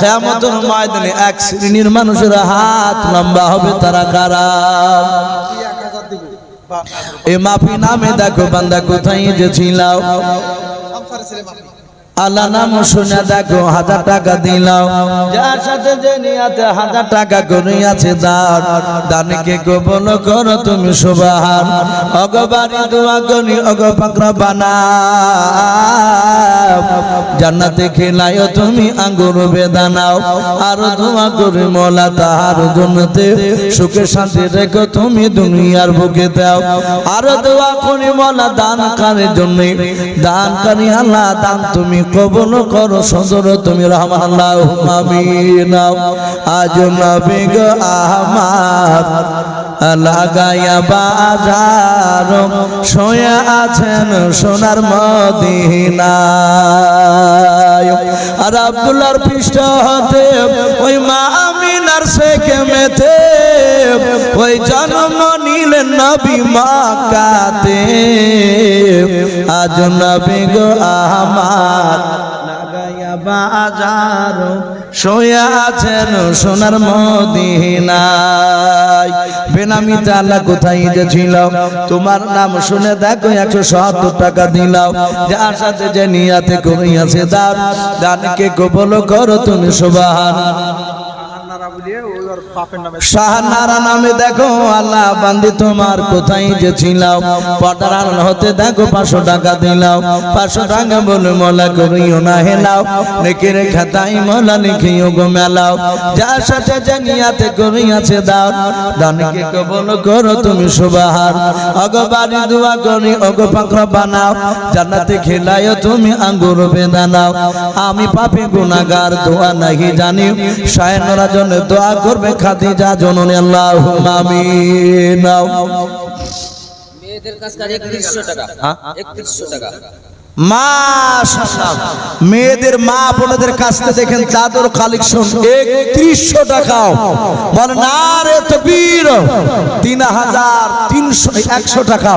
কিয়ামতের ময়দানে এক শ্রেণীর মানুষের হাত লম্বা হবে, তারা কারা? 1000 দিবে। এ মাফি নামে দেখো বান্দা কোথায় যে ছিলাও, আমসার ছেলে মাফি। আল্লাহ নাম শুনে দেখো 1000 টাকা দিলাও। যার সাথে যে নিয়াতে 1000 টাকা করিয়াছে দান, দানকে কবুল করো তুমি সুবহান। অগবারি দোয়া করি অগ পাকরা বানাও, জান্নাতে খেলায়ও তুমি আঙ্গুর বেদানাও। আর দোয়া করি মোলা তাহার জন্নতে সুখে শান্তি রেখো তুমি দুনিয়ার বুকে দাও। আর দোয়া করি মোলা দানকারীর জন্য, দানকারী আল্লাহ দান তুমি কবুল করো, সদর তুমি রহমান, আল্লাহুম্মা আমিন। আজ নবী গো আমার লাগায়া বাজার, শুয়ে আছেন সোনার মদিনায়। আর আব্দুল্লাহর পৃষ্ঠ হতে ওই মা আমিনার শেখে মেতে, ওই জন্ম নিলেন নবী মক্কাতে। আজ নবী গো আমার লাগায়া বাজার, শুয়ে আছেন সোনার মদিনায়। বেনামিতে আল্লাহ কোথায় যে ছিল, তোমার নাম শুনে দেখো 170 টাকা দিলাও। যার সাথে যে নিয়াতে করিয়াছে দান, দানকে কবুল করো তুমি সুবহান। শাহনারা নামে দেখো আল্লাহ বান্দি তোমার কোথায় যে ছিলাও, পর্দার আড়াল হতে দেখো 500 টাকা দিলাও। 500 টাকা বলে মোলা করিও না হেলাও, নেকির খাতায় মোলা লিখিও গো মেলাও। যার সাথে যে নিয়াতে করিয়াছে দান, দানকে কবুল করো তুমি সুবহান। অগবারি দোয়া করি অগ পাকরা বানাও, জান্নাতে খেলায়ও তুমি আঙ্গুর বেদানাও। আমি পাপী গুনাহগার দোয়া নাহি জানি, শায়নরা জন্য দোয়া করবে খাদিজা জননী, আল্লাহুম্মা আমিন। মেয়েদের কাজ 3100 টাকা, 3100 টাকা। মাশাআল্লাহ, মেয়েদের মা বোনদের কাছ থেকে দেখেন চাদর কালেকশন 3100 টাকা। বলেন নারে তাকবীর। 3300 টাকা।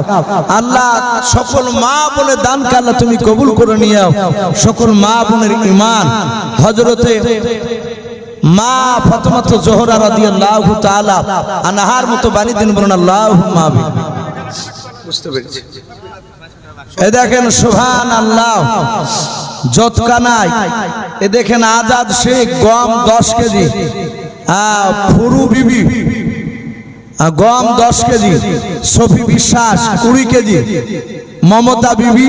আল্লাহ সকল মা বোনের দানকে আল্লাহ তুমি কবুল করে নিও। সকল মা বোনের ঈমান হযরতে মা ফাতেমা জোহরা রাদিয়াল্লাহু তাআলা আনহার মতো বাণী দিন, বলেন আল্লাহুম্মা আমিন। বুঝতে পেরেছি। এ দেখেন সুবহানাল্লাহ, জতকানাই এ দেখেন আজাদ শেখ গম 10 কেজি, ফুরু বিবি গম 10 কেজি, সফি বিশ্বাস 20 কেজি, মমতা বিবি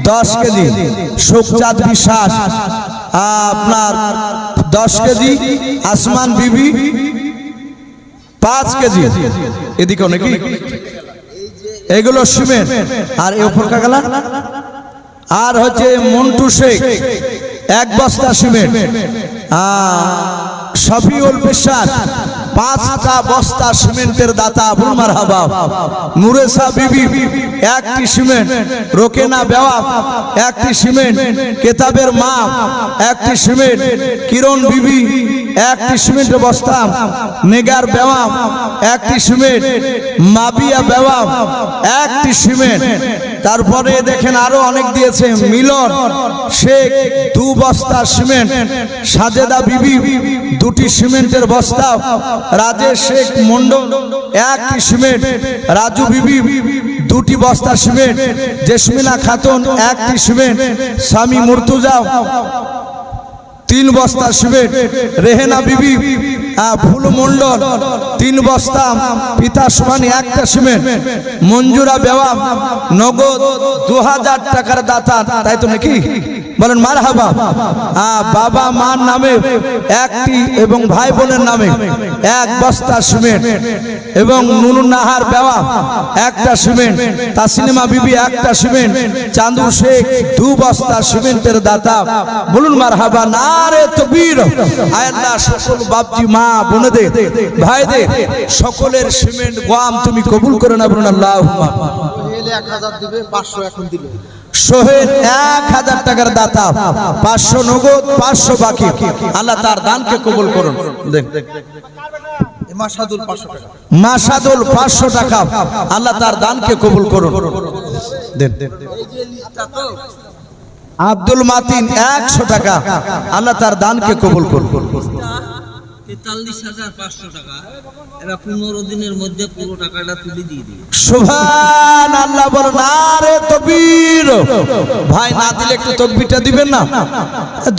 10 কেজি, সুখচাঁদ বিশ্বাস আপনার 10 কেজি, আসমান বিবি 5 কেজি। এদিকে নাকি এগুলো সিমেন্ট। আর এই উপর কাগলা আর হচ্ছে মন্টু শেখ 1 বস্তা সিমেন্ট, শফিউল বিশ্বাস 5টা বস্তা সিমেন্টের দাতা, আবুল মারহাবা। নুরেসা বিবি 1টি সিমেন্ট, রোকেনা বেওয়া 1টি সিমেন্ট, কেতাবের মা 1টি সিমেন্ট, কিরণ বিবি 1টি সিমেন্টের বস্তা, নেগার বেওয়া 1টি সিমেন্ট, মাবিয়া বেওয়া 1টি সিমেন্ট। তারপরে দেখেন আরো অনেক দিয়েছে, মিলন শেখ 2 বস্তা সিমেন্ট, সাজেদা বিবি 2টি সিমেন্টের বস্তা, রাজেশ শেখ মন্ডল 1টি সিমেন্ট, রাজু বিবি 2টি বস্তা সিমেন্ট, জেসমিনা খাতুন 1টি সিমেন্ট, স্বামী মুর্তুজা 3 বস্তা সিমেন্ট, রেহেনা বিবি ফুল মন্ডল 3 বস্তা, পিতা সুমানি 1টা সিমেন্ট, মঞ্জুরা বেওয়া নগদ 2000 টাকার দাতা, তাই তো নাকি? বলেন মারহাবা। বাবা মার নামে 1টি এবং ভাই বোনের নামে 1 বস্তা সিমেন্ট, এবং নুনুন নাহার বেওয়া 1টা সিমেন্ট, তাসলিমা বিবি 1টা সিমেন্ট, চান্দু শেখ 2 বস্তা সিমেন্টের দাতা, বলুন মারহাবা। নারে তাকবীর। আয় আল্লাহ সকল বাপজি মা বোনদের ভাইদের সকলের সিমেন্ট গম তুমি কবুল করে না, বলুন আল্লাহুম্মা। 1000 দিবে, 500 এখন দিল। সোহেল 1000 টাকার দাতা, 500 নগদ, 500 বাকি। আল্লাহ তার দানকে কবুল করুন। দেখ মাসাদুল 500 টাকা। মাসাদুল 500 টাকা, আল্লাহ তার দানকে কবুল করুন। দেন এই যে লিস্টটা তো আব্দুল মাতিন 100 টাকা, আল্লাহ তার দানকে কবুল করুন। 43,500 টাকা। এরা 15 দিনের মধ্যে পুরো টাকাটা তুলে দিয়ে দিবে। সুবহানাল্লাহ, বল নারে তাকবীর। ভাই না দিলে একটু তাকবীরটা দিবেন না?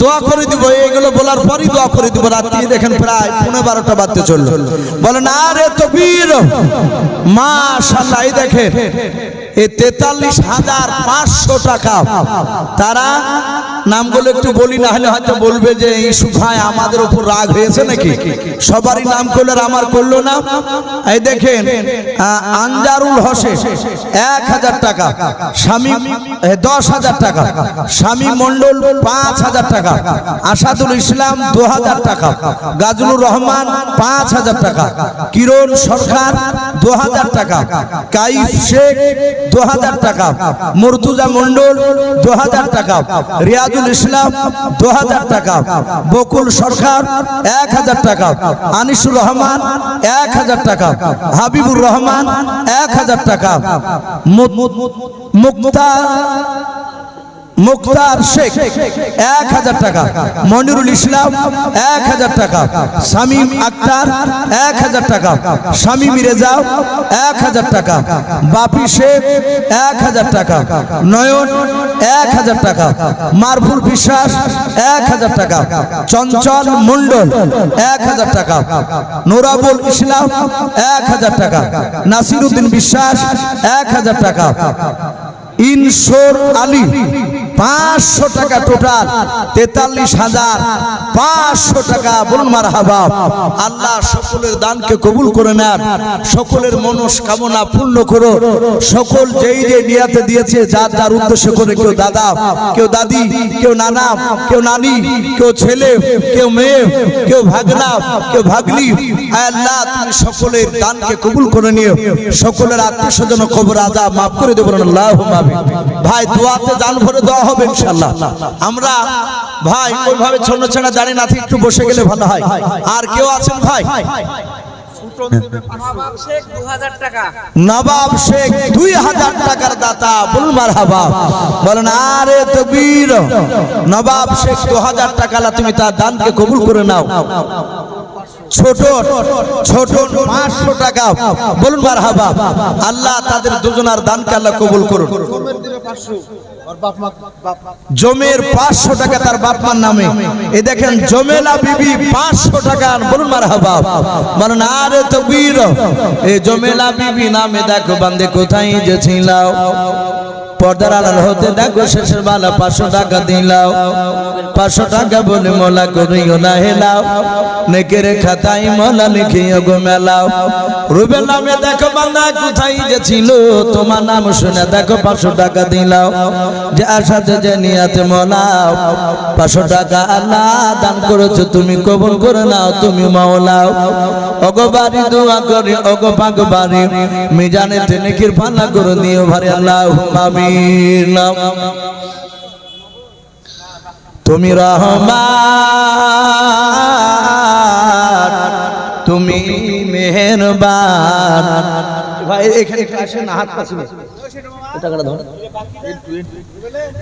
দোয়া করে দিব, এগুলো বলার পরই দোয়া করে দিব। রাত্রি দেখেন প্রায় 12:30 বাজতে চলল। বল নারে তাকবীর। মাশাআল্লাহ, এই দেখেন এই 43,500 টাকা। তারা নামগুলো একটু বলি, না হলে হয়তো বলবে যে ইসু ভাই আমাদের উপর রাগ হয়েছে নাকি, সবারই নাম করলো আর আমার করলো না। এই দেখেন আনজারুল হোসেন 1000 টাকা, স্বামী 10,000 টাকা, স্বামী মন্ডল 5,000 টাকা, আসাদুল ইসলাম 2000 টাকা, গাজনুর রহমান 5,000 টাকা, কিরণ সরকার 2000 টাকা, কাইফ শেখ 2000 টাকা, মুর্তুজা মন্ডল 2000 টাকা, রিয়াজুল ইসলাম 2000 টাকা, বকুল সরকার 1000 টাকা, আনিসুর রহমান 1000 টাকা, হাবিবুর রহমান 1000 টাকা, মুক্তার শেখ 1000 টাকা, মনিরুল ইসলাম 1000 টাকা, শামীম আক্তার 1000 টাকা, শামীম রেজা 1000 টাকা, বাপি শেখ 1000 টাকা, নয়ন 1000 টাকা, মারফুল বিশ্বাস 1000 টাকা, চঞ্চল মন্ডল 1000 টাকা, নোরাবুল ইসলাম 1000 টাকা, নাসিরউদ্দিন বিশ্বাস 1000 টাকা, ইনসোর আলী 500 টাকা টোটাল 43,500 টাকা। বলুন মারহাবা। আল্লাহ সকলের দানকে কবুল করে নেন, সকলের মনস্কামনা পূর্ণ করো। সকল যেই যে নিয়াতে দিয়েছে যার যার উদ্দেশ্য করে, কেউ দাদা, কেউ দাদি, কেউ নানা, কেউ নানি, কেউ ছেলে, কেউ মেয়ে, কেউ ভাগনা, কেউ ভাগ্নি, আল্লাহ তুমি সকলের দানকে কবুল করে নিও। সকলের আত্মীয় স্বজন কবর আযাব মাফ করে দেবেন আল্লাহুম্মা আমিন। ভাই দোয়াতে দান ভরে দেওয়া হবে ইনশাআল্লাহ। আমরা ভাই ওইভাবে ছোট ছেড়া দাঁড়িয়ে না থেকে একটু বসে গেলে ভালো হয়। আর কেউ আছেন ভাই? নবাব শেখ 2000 টাকা। নবাব শেখ 2000 টাকার দাতা। বলুন মারহাবা। বলেন আরে তাকবীর। নবাব শেখ 2000 টাকা, তুমি তার দানকে কবুল করে নাও। ছোট ছোট 500 টাকা। বলুন মারহাবা। আল্লাহ তাদের দুজনার দানকে আল্লাহ কবুল করুন। জমের 500 টাকা তার বাপ মার নামে। এই দেখেন জমেলা বিবি 500 টাকা। বলুন মারহাবা। বলেন আরে তাকবীর। এই জমেলা বিবি নামে দেখো বান্দে কোথায় যে ছিল, পর্দার আড়াল হতে দেখো শেষের বেলা 500 টাকা দিলাও। 500 টাকা বলে মোলা করিও না হেলাও, নেকের খাতায় মোলা লিখিও গো মেলাও। রুবেল নামে দেখো বান্দা কোথায় যে ছিল, তোমার নাম শুনে দেখো 500 টাকা দিলাও। যার সাথে যে নিয়াতে মোলাও 500 টাকা আল্লাহ দান করেছো, তুমি কবুল করে নাও, তুমি মাওলাও। ওগো বাড়ি দোয়া করি, ওগো পাক বাড়ি মিজানে নেকির পাল্লা করে দিও ভারে আল্লাহুম্মা আমিন। তুমি রহমান, তুমি মেহেরবান। ভাই এখানে আসেন না, হাত পাশে টাকাটা ধর।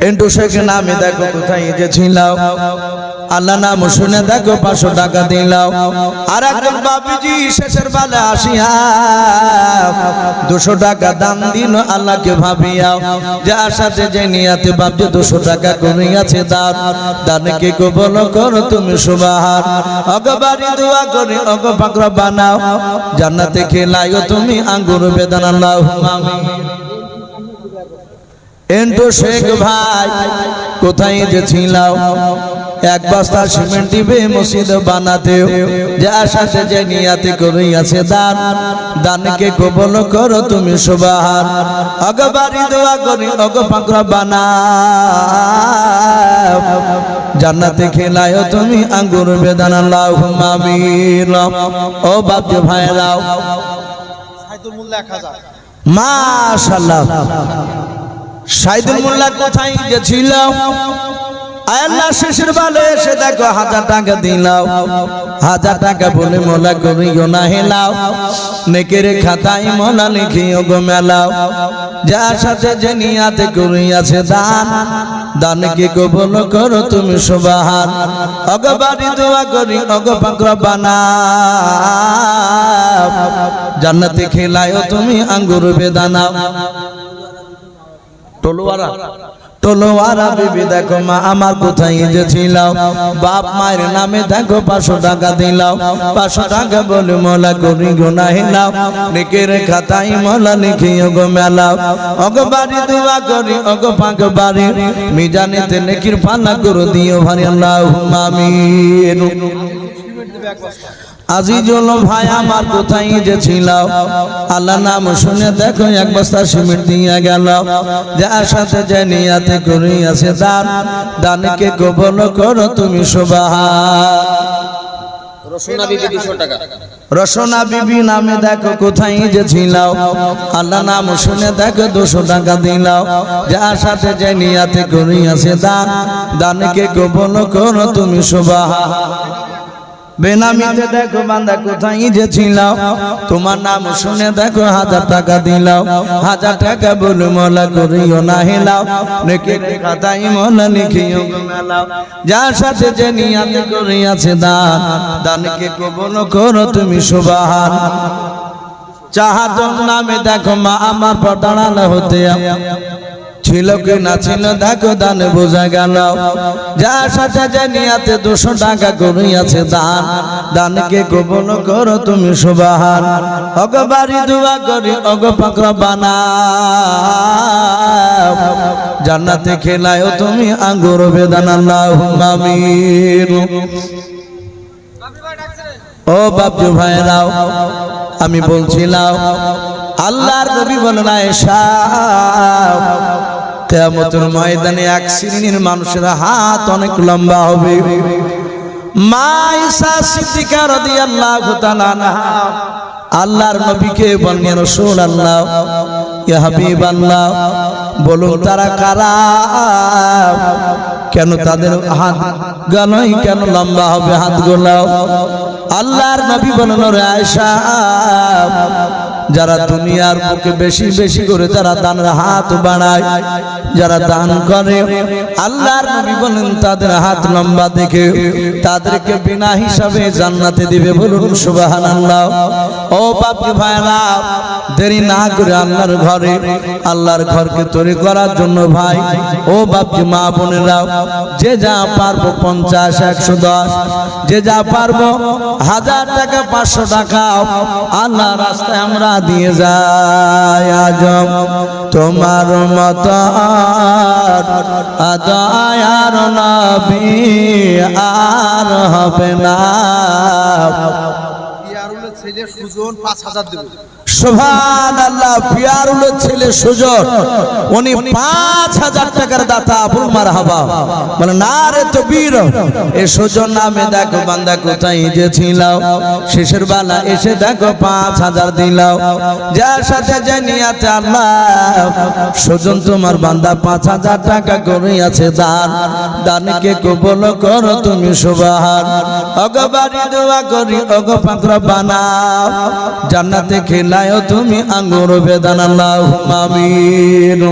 এন্টু শেখ নামে দেখো কোথায় যে ছিলাও, আল্লাহ নাম শুনে দেখো 500 টাকা দিলাও। আর একজন বাপিজি শেষের বেলা আসিয়া 200 টাকা দান দিন আল্লাহকে ভাবিয়াও। যার সাথে যে নিয়াতে বাপজি 200 টাকা করিয়াছে দান, দানকে কবুল করো তুমি সুবহান। অগবারি দোয়া করি, অগ পাকড়া বানাও, জান্নাতে খেলাইও তুমি আঙ্গুর বেদানা আল্লাহুম্মা আমিন। এন্টু শেখ ভাই কোথায় যে ছিলাও, 1 বস্তা সিমেন্ট দিবে মসজিদ বানাতে। যার সাথে যে নিয়াতে করিয়াছে দান, দানকে কবুল করো তুমি সুবহান। অগবারি দোয়া করি, অগ পাকড়া বানাও, জান্নাতে খেলায়ও তুমি আঙ্গুর বেদানা আল্লাহুম্মা আমিন। ও বাপজি ভাইরাও, সাইদুল মোল্লা 1000। মাশাআল্লাহ। সাইদুল মোল্লা কোথায় যে ছিল, আল্লাহ শেষের বেলা এসে দেখো 1000 টাকা দিলাও। 1000 টাকা বলে মোলা করিও না হেলাও, নেকের খাতায় মোলা লিখিও গো মেলাও। যার সাথে যে নিয়াতে করিয়াছে দান, দানকে কবুল করো তুমি সুবহান। অগবারি দোয়া করি, অগ পাকড়া বানাও, জান্নাতে খেলায়ও তুমি আঙ্গুর বেদানা। টলোয়ারা টলোয়ারা বিবি দেখো মা আমার কোথায় যে ছিলাও, বাপ মায়ের নামে দেখো 500 টাকা দিলাও। 500 টাকা বলে মোলা করি গো না হেলাও, নেকের খাতায় মোলা লিখিও গো মেলাও। অগবারি দোয়া করি, অগ পাক বাড়ি মিজানেতে নেকির পাল্লা করে দিও ভারি আল্লাহুম্মা আমিন। আজিজুল ভাই আমার কোথায় যে ছিলাও, আল্লাহ নাম শুনে দেখো 1 বস্তা সিমেন্ট দিয়ে গেল। যার সাথে যে নিয়াতে করিয়াছে দান, দানকে কবুল করো তুমি সুবহান। রসনা বিবি 200 টাকা। রসনা বিবি নামে দেখো কোথায় যে ছিলাও, আল্লাহ নাম শুনে দেখো 200 টাকা দিলাও। যার সাথে যে নিয়াতে করিয়াছে দান, দানকে কবুল করো তুমি সুবহান। বেনামিতে দেখো বান্দা কোথায় যে ছিলাও, তোমার নাম শুনে দেখো 1000 টাকা দিলাও। 1000 টাকা বলে মোলা করিও না হেলাও, নেকের খাতায় মোলা লিখিও গো মেলাও। যার সাথে যে নিয়াতে করিয়াছে দান, দানকে কবুল করো তুমি সুবহান। চাহাতন নামে দেখো মা আমার পর্দার আড়াল হতে ছিল কি না ছিল দেখো দান বোঝা গেল যার সাথে জানিয়াতে 200 টাকা করিয়াছে দান দানকে কবুল করো তুমি সুবহান ওগো বাড়ি দোয়া করি ওগো পাকড়া বানাও জান্নাতে খেলায়ও তুমি আঙ্গুর বেদানা আল্লাহুম্মা আমিন। ও বাপজি ভাইরাও আমি বলছিলাম আল্লাহর নবী বলেন আয়েশা কিয়ামতের ময়দানে এক শ্রেণীর মানুষের হাত অনেক লম্বা হবে। মা আয়েশা সিদ্দিকা রাদিয়াল্লাহু তাআলা আনহা আল্লাহর নবীকে বলেন ইয়া রাসূলুল্লাহ ইয়া হাবিবাল্লাহ বলুন তারা কারা, কেন তাদের হাত গানই কেন লম্বা হবে হাতগুলো? আল্লাহর নবী বলেন রে আয়েশা যারা দুনিয়ার বুকে বেশি বেশি করে তারা দানের হাত বাড়ায়, যারা দান করে আল্লাহর নবী বলেন তাদের হাত লম্বা দেখে তাদেরকে বিনা হিসাবে জান্নাতে দিবে। বলুন সুবহানাল্লাহ। ও বাপজি ভাইরা দেরি না করে আল্লাহর ঘরকে তৈরি করার জন্য ভাই ও বাপজি মা বোনেরা যে যা পারবো 50 110 যে যা পারবো 1000 টাকা 500 টাকা আল্লাহ রাস্তায় আমরা দিয়ে যাই। আজম তোমার মত দয়ার নবী আর হবে না। ছেলে সুজন 5000 দেব। সুবহানাল্লাহ। পিয়ারুলের ছেলে সুজন উনি 5000 টাকার দাতা। আবুল মারহাবা বলে না রে তকবীর। এই সুজন নামে দেখো বান্দা কোথায় যে ছিল শেষের বেলা এসে দেখো 5000 দিলাও যার সাথে জানিয়াতে আল্লাহ সুজন তোমার বান্দা 5000 টাকা করে আছে দান দানকে কবুল করো তুমি সুবহান। ওগো বাড়ি দোয়া করি ওগো পাকড়া বানাও জান্নাতে খেলায় তুমি আঙ্গুর বেদানা আল্লাহুম্মা আমিন।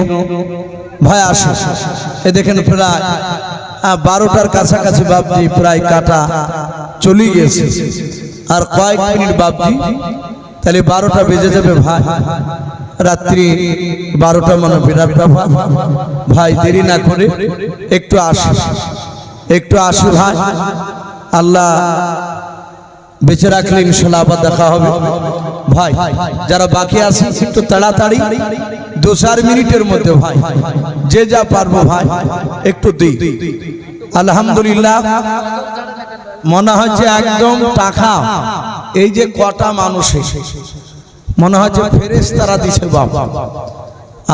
ভাই আসো এ দেখেন প্রায় 12টার কাছাকাছি বাপজি প্রায় কাটা চলে গেছে আর কয়েক মিনিট বাপজি তাহলে 12টা বেজে যাবে ভাই। রাত্রি 12টা মানে বিরাট ভাই দেরি না করে একটু আসি ভাই। আল্লাহ বেঁচে রাখলে ইনশাআল্লাহ আবার দেখা হবে। ভাই যারা বাকি আছে একটু তাড়াতাড়ি 2-4 মিনিটের মধ্যে ভাই যে যা পারবো ভাই একটু দিই। আলহামদুলিল্লাহ মনে হচ্ছে একদম টাকা এই যে কটা মানুষের মনে হচ্ছে ফেরেশতারা দিছে বাবা।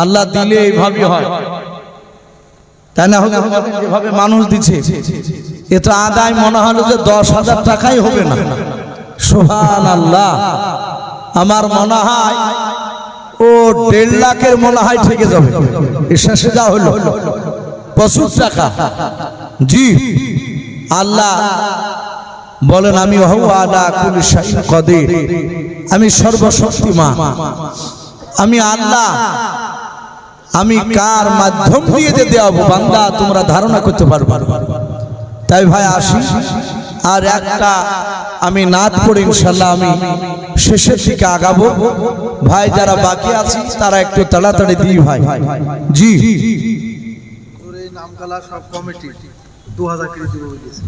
আল্লাহ দিলে এইভাবে হয় তাই না? যেভাবে মানুষ দিচ্ছে এ তো আদায় মনে হলো যে 10,000 টাকাই হবে না। সুবহানাল্লাহ। আমার মনে হয় ও 1.5 লাখের মনে হয় থেকে যাবে। শেষে যা হলো প্রচুর টাকা। জি আল্লাহ বলেন আমি আলা কুল্লি শাইইন কাদির, আমি সর্বশক্তিমান, আমি আল্লাহ। আমি কার মাধ্যম দিয়ে দেওয়াবো বান্দা তোমরা ধারণা করতে পারবে। তাই ভাই আসি আর একটা আমি নাত পড়ে ইনশাআল্লাহ আমি শেষের দিকে আগাবো। ভাই যারা বাকি আছে তারা একটু তাড়াতাড়ি দিই ভাই। জি নামখালা সব কমিটি 2000 করে দিব বলেছে।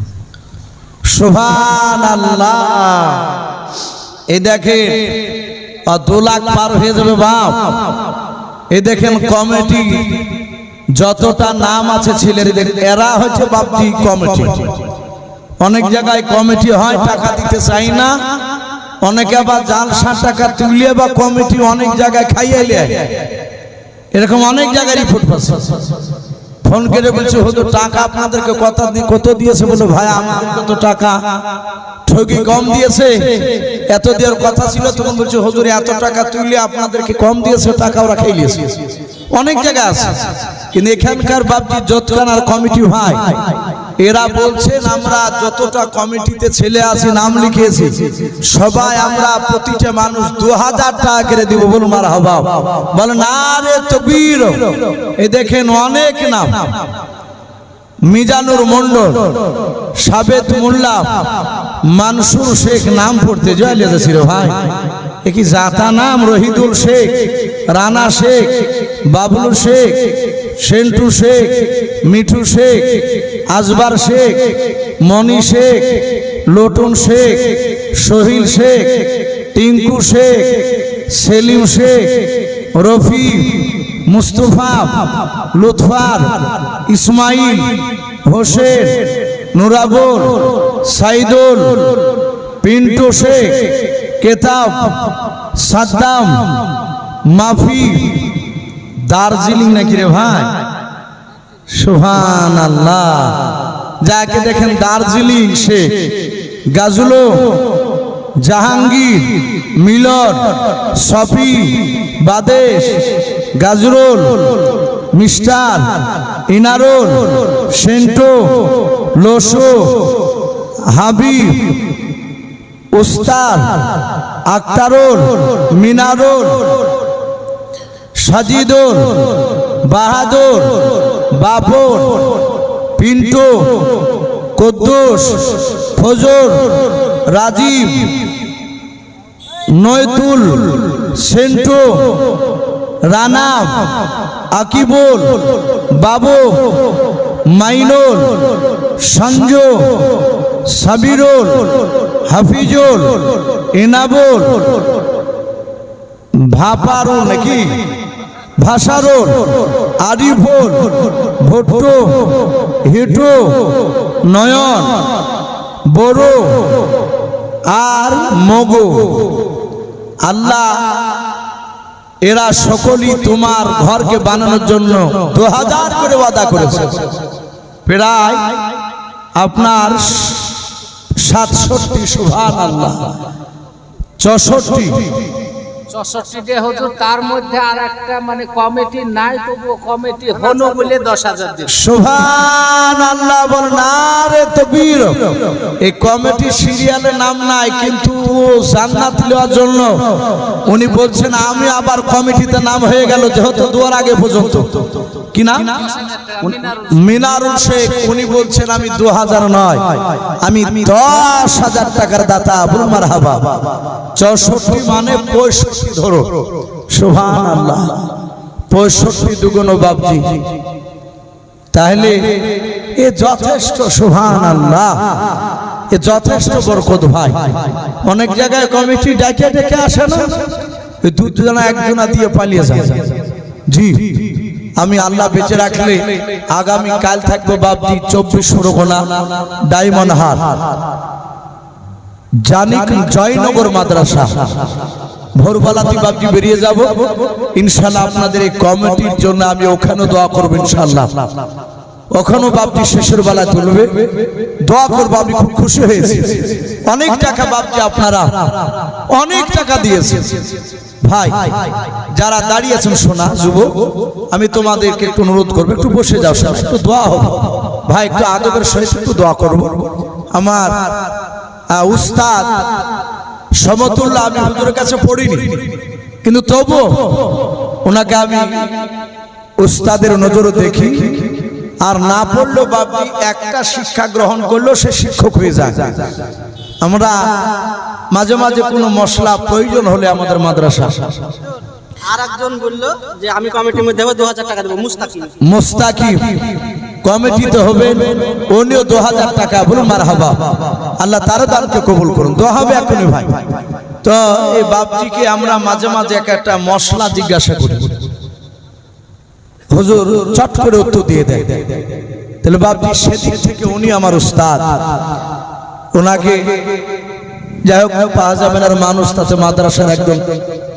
সুবহানাল্লাহ। এই দেখেন 2 লাখ পার হয়ে যাবে বাপ। এই দেখেন কমিটি যতটা নাম আছে ছেলেদের এরা হচ্ছে বাপজি কমিটি। অনেক জায়গায় কমিটি হয় টাকা দিতে চাই না, অনেকে আবার জালসা টাকা তুলিয়ে বা কমিটি অনেক জায়গায় খাইয়ে নেয়। এরকম অনেক জায়গায় রিপোর্ট পাচ্ছে। ফোন করে বলছে হুজুর টাকা আপনাদেরকে কত দিয়েছে? বলে ভাই আমাদের কত টাকা ঠকি কম দিয়েছে, এত দেওয়ার কথা ছিল। তখন বলছে হুজুর এত টাকা তুলে আপনাদেরকে কম দিয়েছে, টাকা ওরা খেয়ে নিয়েছে। অনেক জায়গা আছে কিন্তু এখানকার বাপজি যতখানার কমিটি ভাই এরা বলছেন আমরা যতটা কমিটিতে ছেলে আছে নাম লিখিয়েছি সবাই আমরা প্রতিটা মানুষ 2000 টাকা করে দিব। বল মারহাবা। বল না রে তকবীর। এই দেখেন অনেক নাম, মিজানুর মন্ডল, সাবেত মোল্লা, মানসুর শেখ নাম পড়তে জয়লে যাচ্ছি রে ভাই। এ কি জাতা নাম? রহিদুল শেখ, রানা শেখ, বাবলু শেখ, সেন্টু শেখ, মিঠু শেখ, আজবার শেখ, মনি শেখ, লোটন শেখ, সোহিল শেখ, টিঙ্কু শেখ, সেলিম শেখ, রফি, মুস্তফা, লুৎফার, ইসমাইল, হোসেন, নুরাবুল, সাইদুল, পিন্টু শেখ, কেতাব, সাদ্দাম, মাফি, দার্জিলিং নাকি রে ভাই? সুবহানাল্লাহ। যাকে দেখেন দার্জিলিং শেখ, গাজুলো, জাহাঙ্গীর, মিলন, সফি, বাদেশ, গাজরুল, মিস্টার, ইনারুল, সেন্টো, লোসো, হাবিব, উস্তাদ, আক্তারুল, মিনারুল, সাজিদুল, বাহাদুর, বাবর, পিন্টু, কুদ্দুস, ফজর, রাজীব, নয়তুল, সেন্টু, রানা, আকিবুল, বাবু, মাইনুল, সঞ্জু, সাবিরুল, হাফিজুল, ইনাবুল, ভাপারুল নাকি ভাষারুল, আরিফুল, ভুট্টু, হিটু, নয়ন, বড়ো আর মগু। আল্লাহ এরা সকলেই তোমার ঘরকে বানানোর জন্য 2000 করে ওয়াদা করেছে। প্রায় আপনার 67, সুবহানাল্লাহ, 64 64 হুজুর, তার মধ্যে আর একটা মানে কমিটি নাই, তবুও কমিটি হলো বলে 10,000 দিন। সুবহানাল্লাহ, বল নারে তাকবীর। এই কমিটি সিরিয়ালে নাম নাই, কিন্তু জান্নাত নেওয়ার জন্য উনি বলছেন আমি আবার কমিটিতে নাম হয়ে গেল, যেহেতু দুয়ার আগে পর্যন্ত কি নাম মিনারুল শেখ। উনি বলছেন আমি 2000 নয়, আমি 10,000 টাকার দাতা। বলুন মারহাবা। 64 মানে 65 ধরো। সুবহানাল্লাহ, 65 দুগুণ বাপজি, তাহলে এ যথেষ্ট। সুবহানাল্লাহ, এ যথেষ্ট বরকত ভাই। অনেক জায়গায় কমিটি ডেকে ডেকে আসে না, ওই দুজনা একজনা দিয়ে পালিয়ে যায়। জি, আমি আল্লাহ বেঁচে রাখলে আগামী কাল থাকবো বাপজি 24 পরগনা ডায়মন্ড হাট জানিক জয়নগর মাদ্রাসা। ভোরবেলাতে বাপজি বেরিয়ে যাব ইনশাআল্লাহ। আপনাদের এই কমিটির জন্য আমি ওখানে দোয়া করব ইনশাআল্লাহ। ওখানে বাপজি শেষের বেলা তুলবে, দোয়া করবো। আমি খুব খুশি হয়েছি। অনেক টাকা বাপজি আপনারা অনেক টাকা দিয়েছেন ভাই। যারা দাঁড়িয়েছেন সোনা যুবক, আমি তোমাদেরকে একটু অনুরোধ করবো, একটু বসে যাও, একটু দোয়া হবে ভাই, একটু আদবের সহিত একটু দোয়া করবো। আমার উস্তাদ সমতুল্লাহ আমি হুজুরের কাছে পড়িনি, কিন্তু তবু ওনাকে আমি উস্তাদের নজরে দেখি। আর না পড়লেও বাপজি একটা শিক্ষা গ্রহণ করলেও সে শিক্ষক হয়ে যায়। আমরা মাঝে মাঝে কোনো মশলা প্রয়োজন হলে আমাদের মাদ্রাসা আরেকজন বলল যে আমি কমিটির মধ্যে 2000 টাকা দেব। মুস্তাকিম কমিটিতে হবে, উনিও 2000 টাকা। বলুন মারহাবা। আল্লাহ তার দানকে কবুল করুন। দোয়া হবে এখনই ভাই। তো এই বাপজিকে আমরা মাঝে মাঝে একটা মশলা জিজ্ঞাসা করি, হুজুর চট করে উত্তর দিয়ে দেয়। তাহলে বাপজি সেদিক থেকে উনি আমার উস্তাদ, ওনাকে যাই হোক পাওয়া যাবে না। মানুষ তাতে মাদ্রাসার একদম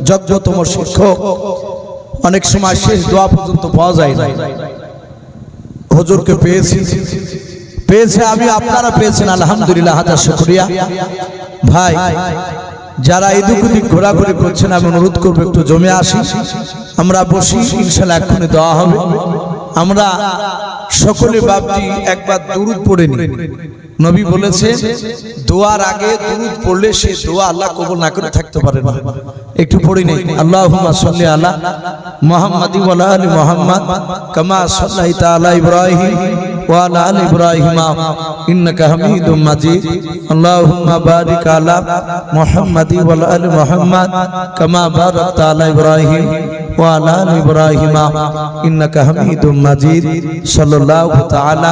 যোগ্যতম শিক্ষক, অনেক সময় শেষ দোয়া পর্যন্ত পাওয়া যায় না। হুজুরকে পেয়েছে আমি, আপনারা পেয়েছেন, আলহামদুলিল্লাহ, হাজার শুকরিয়া ভাই। যারা এদিক ওদিক ঘোরাঘুরি করছেন আমি অনুরোধ করবো একটু জমে আসি, আমরা বসি, ইনশাআল্লাহ এক্ষুনি দেওয়া হবে। আমরা সকলে বাপজি একবার দুরূদ পড়ে নিই। নবী বলেছে দোয়ার আগে দুরূদ পড়লে সে দোয়া আল্লাহ কবুল না করে থাকতে পারে না। একটু পড়ে নেই। আল্লাহুম্মা সাল্লি আলা মুহাম্মাদি ওয়া আলা আলি মুহাম্মাদ কামা সাল্লাইতা আলা ইব্রাহিম ওয়া আলা আলি ইব্রাহিম ইন্নাকা হামিদুম মাজিদ। আল্লাহুম্মা বারিক আলা মুহাম্মাদি ওয়া আলা আলি মুহাম্মাদ কামা বারাকতা আলা ইব্রাহিম وعلى آل إبراهيم إنك حميد مجيد صلى الله تعالى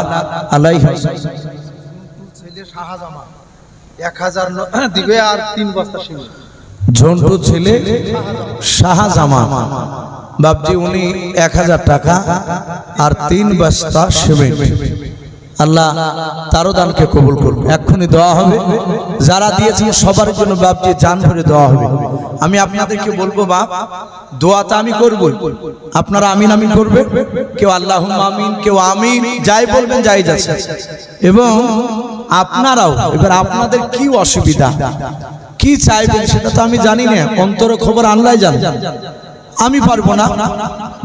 عليه ছেলে শাহজামান 1000 দিবে আর 3 বস্তা সিমেন্ট। ঝন্টু ছেলে শাহজামান বাপজি উনি 1000 টাকা আর 3 বস্তা সিমেন্ট। আল্লাহ তারও দানকে কবুল করুন। এক্ষুনি দেওয়া হবে, যারা দিয়েছেন সবার জন্য বাপজি জান ভরে দেওয়া হবে। আমি আপনাদেরকে বলবো বাপ, দোয়াটা আমি করব, আপনারা আমিন আমিন করবে, কেউ আল্লাহুম্মা আমিন, কেউ আমিন যাই বলবেন যাই যাচ্ছে। এবং আপনারাও এবার আপনাদের কি অসুবিধা কি চাইবেন সেটা তো আমি জানি না, অন্তর খবর আল্লাহ জানে, আমি পারবো না,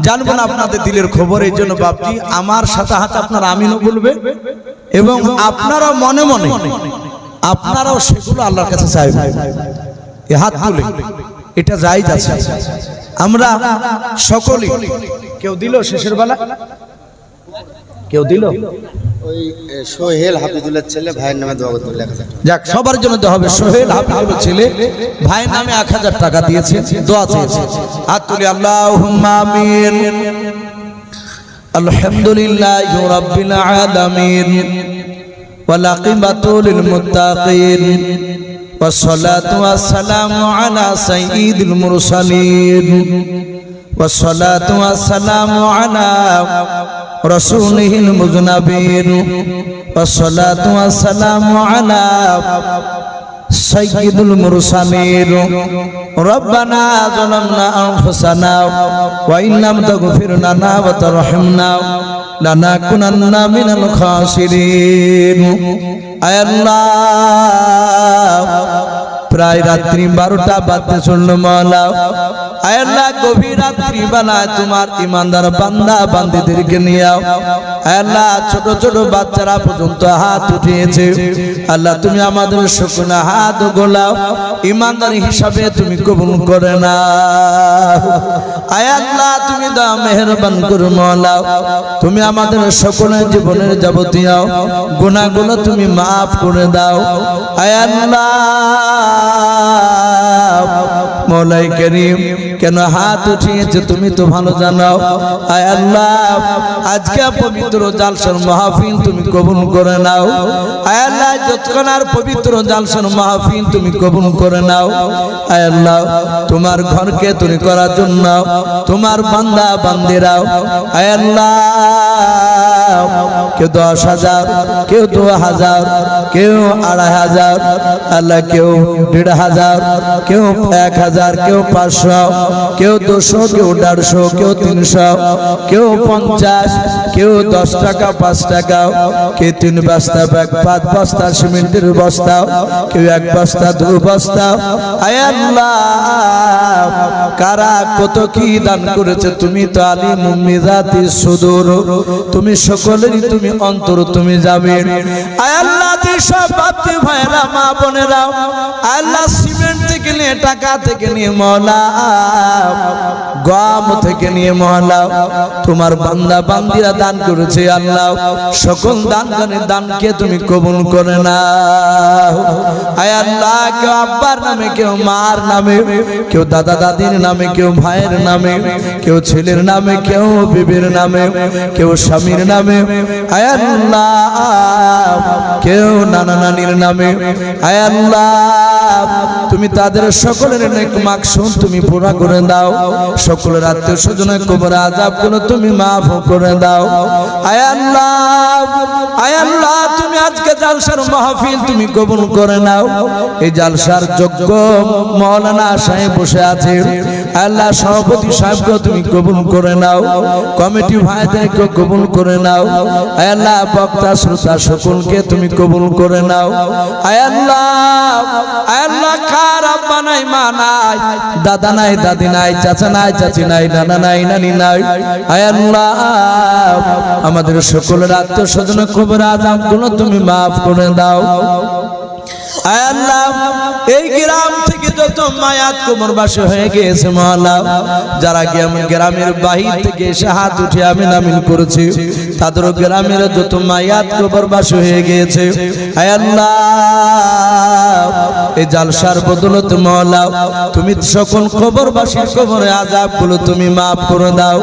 জানবো না আপনাদের দিলের খবর। এই জন্য বাপজি আমার সাথে হাতে আপনারা আমিনও বলবে এবং আপনারা মনে মনে আপনারাও সেগুলো আল্লাহর কাছে চাইবেন। এ হাত তুলে এটা জায়েজ আছে। আমরা সকলেই, কেউ দিল শেষের বেলা, কেউ দিল ওই সোহেল হাফিজুল্লাহ ছেলে ভাইয়ের নামে দোয়া করতে 1000 টাকা। যাক সবার জন্য দেওয়া হবে। সোহেল হাফিজুল ছেলে ভাইয়ের নামে 1000 টাকা দিয়েছে, দোয়া চেয়েছে। হাত তুলে আল্লাহুম্মা আমিন। আলহামদুলিল্লাহি রাব্বিল আলামিন ওয়াল আকিবাতু লিল মুত্তাকিন والصلاة والسلام على سيد المرسلين والصلاة والسلام على رسوله المذنبين والصلاة والسلام على سيد المرسلين ربنا ظلمنا أنفسنا وإن لم تغفر لنا وترحمنا لنكونن من الخاسرين আয় আল্লাহ প্রায় রাত্রি 12টা বাজতে চলল মওলা। আয় আল্লাহ গভীর রাত্রি বেলায় তোমার ইমানদার বান্দা বান্দীদেরকে নিয়ে আও। আয় আল্লাহ ছোট ছোট বাচ্চারা পর্যন্ত হাত উঠিয়েছে, আল্লাহ তুমি আমাদের সকল হাত গোলাও, ইমানদার হিসাবে তুমি কবুল করে নাও। আয় আল্লাহ তুমি দাও মেহেরবান করো মওলা, তুমি আমাদের সকলের জীবনের যাবতীয় গুনাহগুলো তুমি মাফ করে দাও। আয় আল্লাহ মওলাই করিম কেন হাত উঠিয়েছে তুমি তো ভালো জানো। আয় আল্লাহ আজকে পবিত্র জালসার মাহফিল তুমি কবুল করে নাও। আয় আল্লাহ যতক্ষণার পবিত্র জালসার মাহফিল তুমি কবুল করে নাও। আয় আল্লাহ তোমার ঘরকে তৈরি করার জন্য তোমার বান্দা বান্দিরাও আয় আল্লাহ কেউ 10,000, কেউ 2,000, কেউ 2,500, আল্লাহ কেউ 1,500, কেউ 1,000, কেউ 500, কেউ 200, কেউ 150, কেউ 300, কেউ 50, কেউ 10 টাকা 5 টাকা, কেউ 3 বস্তা 5 বস্তা সিমেন্টের বস্তা, কেউ 1 বস্তা 2 বস্তা। আয় আল্লাহ কারা কত কি দান করেছে তুমি তো আলিমুম বিযাতিস সুদূর, তুমি সকলেরই তুমি অন্তর তুমি যাবেন। আয় আল্লাহ যেসব বাপজি ভাইরা মা বোনেরা আল্লাহ সিমেন্ট থেকে নিয়ে টাকা থেকে নিয়ে মওলা গম থেকে নিয়ে মওলা তোমার বান্দা বান্দিরা দান করেছে আল্লাহ সকল দানগানের দানকে তুমি কবুল করে নাও। আয় আল্লাহ কেউ আব্বার নামে, কেউ মার নামে, কেউ দাদা দাদির নামে, কেউ ভাইয়ের নামে, কেউ ছেলের নামে, কেউ বিবির নামে, কেউ স্বামীর নামে, আয় আল্লাহ কেউ নানা নানির নামে। আয় আল্লাহ তুমি তাদের সকলের নেক মাকসুদ তুমি পুরা করে দাও, সকলের আত্মীয় স্বজনের কবর আযাবগুলো তুমি মাফ করে দাও। আয় আল্লাহ তুমি আজকে জালসার মাহফিল তুমি কবুল করে নাও। এই জালসার যোগ্য মাওলানা সাহেব বসে আছে, আল্লাহ সভাপতি সাহেবকে তুমি কবুল করে নাও, কমিটি ভাইদেরকে কবুল করে নাও। আয় আল্লাহ বক্তা শ্রোতা সকলকে তুমি কবুল করে নাও। আয় আল্লাহ কার আব্বা নাই, মা নাই, দাদা নাই, দাদি নাই, চাচা নাই, চাচি নাই, নানা নাই, নানি নাই। আয় আল্লাহ আমাদের সকলের আত্মীয় স্বজনের কবর আযাবগুলো তুমি মাফ করে দাও। আয় আল্লাহ এই গ্রাম থেকে যত মায়াত কবরবাসী হয়ে গিয়েছে মওলা, যারা গ্রামের বাহির থেকে এসে হাত উঠে আমিন আমিন করেছে, তাদের গ্রামের যত মায়াত কবরবাসী হয়ে গিয়েছে আয় আল্লাহ এই জালসার বদৌলতে মওলা তুমি সকল কবরবাসীর কবরে আযাবগুলো তুমি মাফ করে দাও।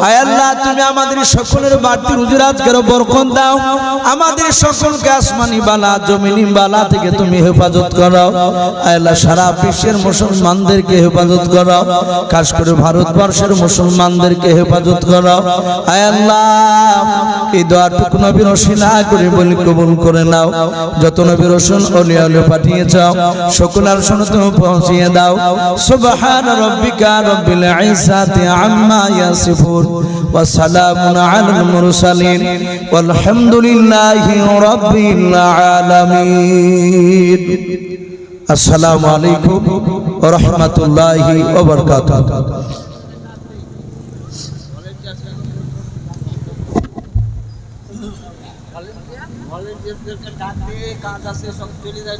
আয় আল্লাহ তুমি আমাদের সকলের বাড়তি রুজি রোজগার বরকত দাও, আমাদের সকলকে আসমানি বালা জমিনি বালা থেকে তুমি হেফাজত করো। আয় আল্লাহ সারা বিশ্বের মুসলমানদেরকে হেফাজত করো, খাস করে ভারতবর্ষের মুসলমানদেরকে হেফাজত করো। আয় আল্লাহ এই দোয়াটুকু নবীর ওসিলা করে বলি কবুল করে নাও। যত নবী রাসূল ওলিয়া আউলিয়া পাঠিয়েছ সকলের শোনো তুমি পৌঁছিয়ে দাও। সুবহান রাব্বিকা রাব্বিল ইজ্জাতি আম্মা ইয়াসিফুন ওয়া সালামুন আলাল মুরসালিন ওয়ালহামদুলিল্লাহি রাব্বিল আলামিন। আসসালামু আলাইকুম ওয়া রাহমাতুল্লাহি ওয়া বারাকাতুহু। ভলেন্টিয়ারদেরকে ডাক দিয়ে কাজ আছে সব চলে যায়।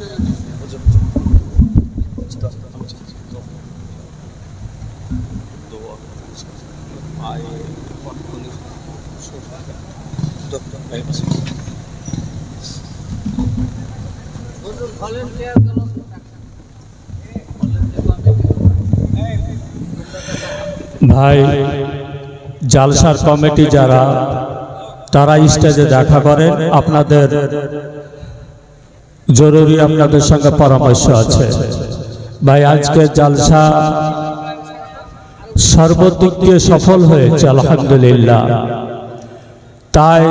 ভাই জালসার কমিটি যারা তারা স্টেজে দেখা করেন, আপনাদের জরুরি আপনাদের সঙ্গে পরামর্শ আছে। ভাই আজকে জালসা সর্বদিক দিয়ে সফল হয়েছে আলহামদুলিল্লাহ। তাই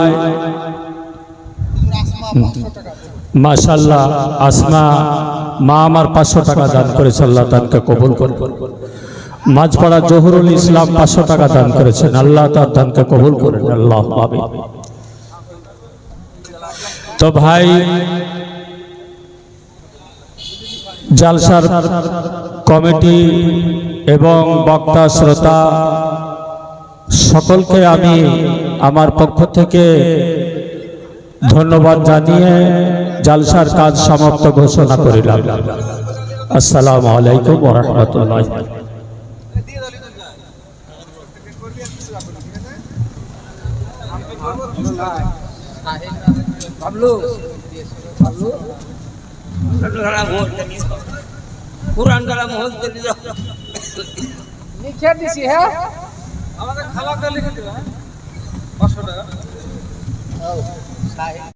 মাশাআল্লাহ আসমা মা আমার 500 টাকা দান করেছে, আল্লাহ তাকে কবুল করুন। মাঝপাড়া জহুরুল ইসলাম 500 টাকা দান করেছেন, আল্লাহ তার দানকে কবুল করেন, আল্লাহ আমিন। তো ভাই জালসার কমিটি এবং বক্তা শ্রোতা সকলকে আমি আমার পক্ষ থেকে ধন্যবাদ জানিয়ে জালসার কাজ সমাপ্ত ঘোষণা করিলাম। আসসালামু আলাইকুম ওয়া রাহমাতুল্লাহ। পুরান গালা মহল লিখে দিছি। হ্যাঁ আমাদের খালাকে লিখে দিবা 500 টাকা।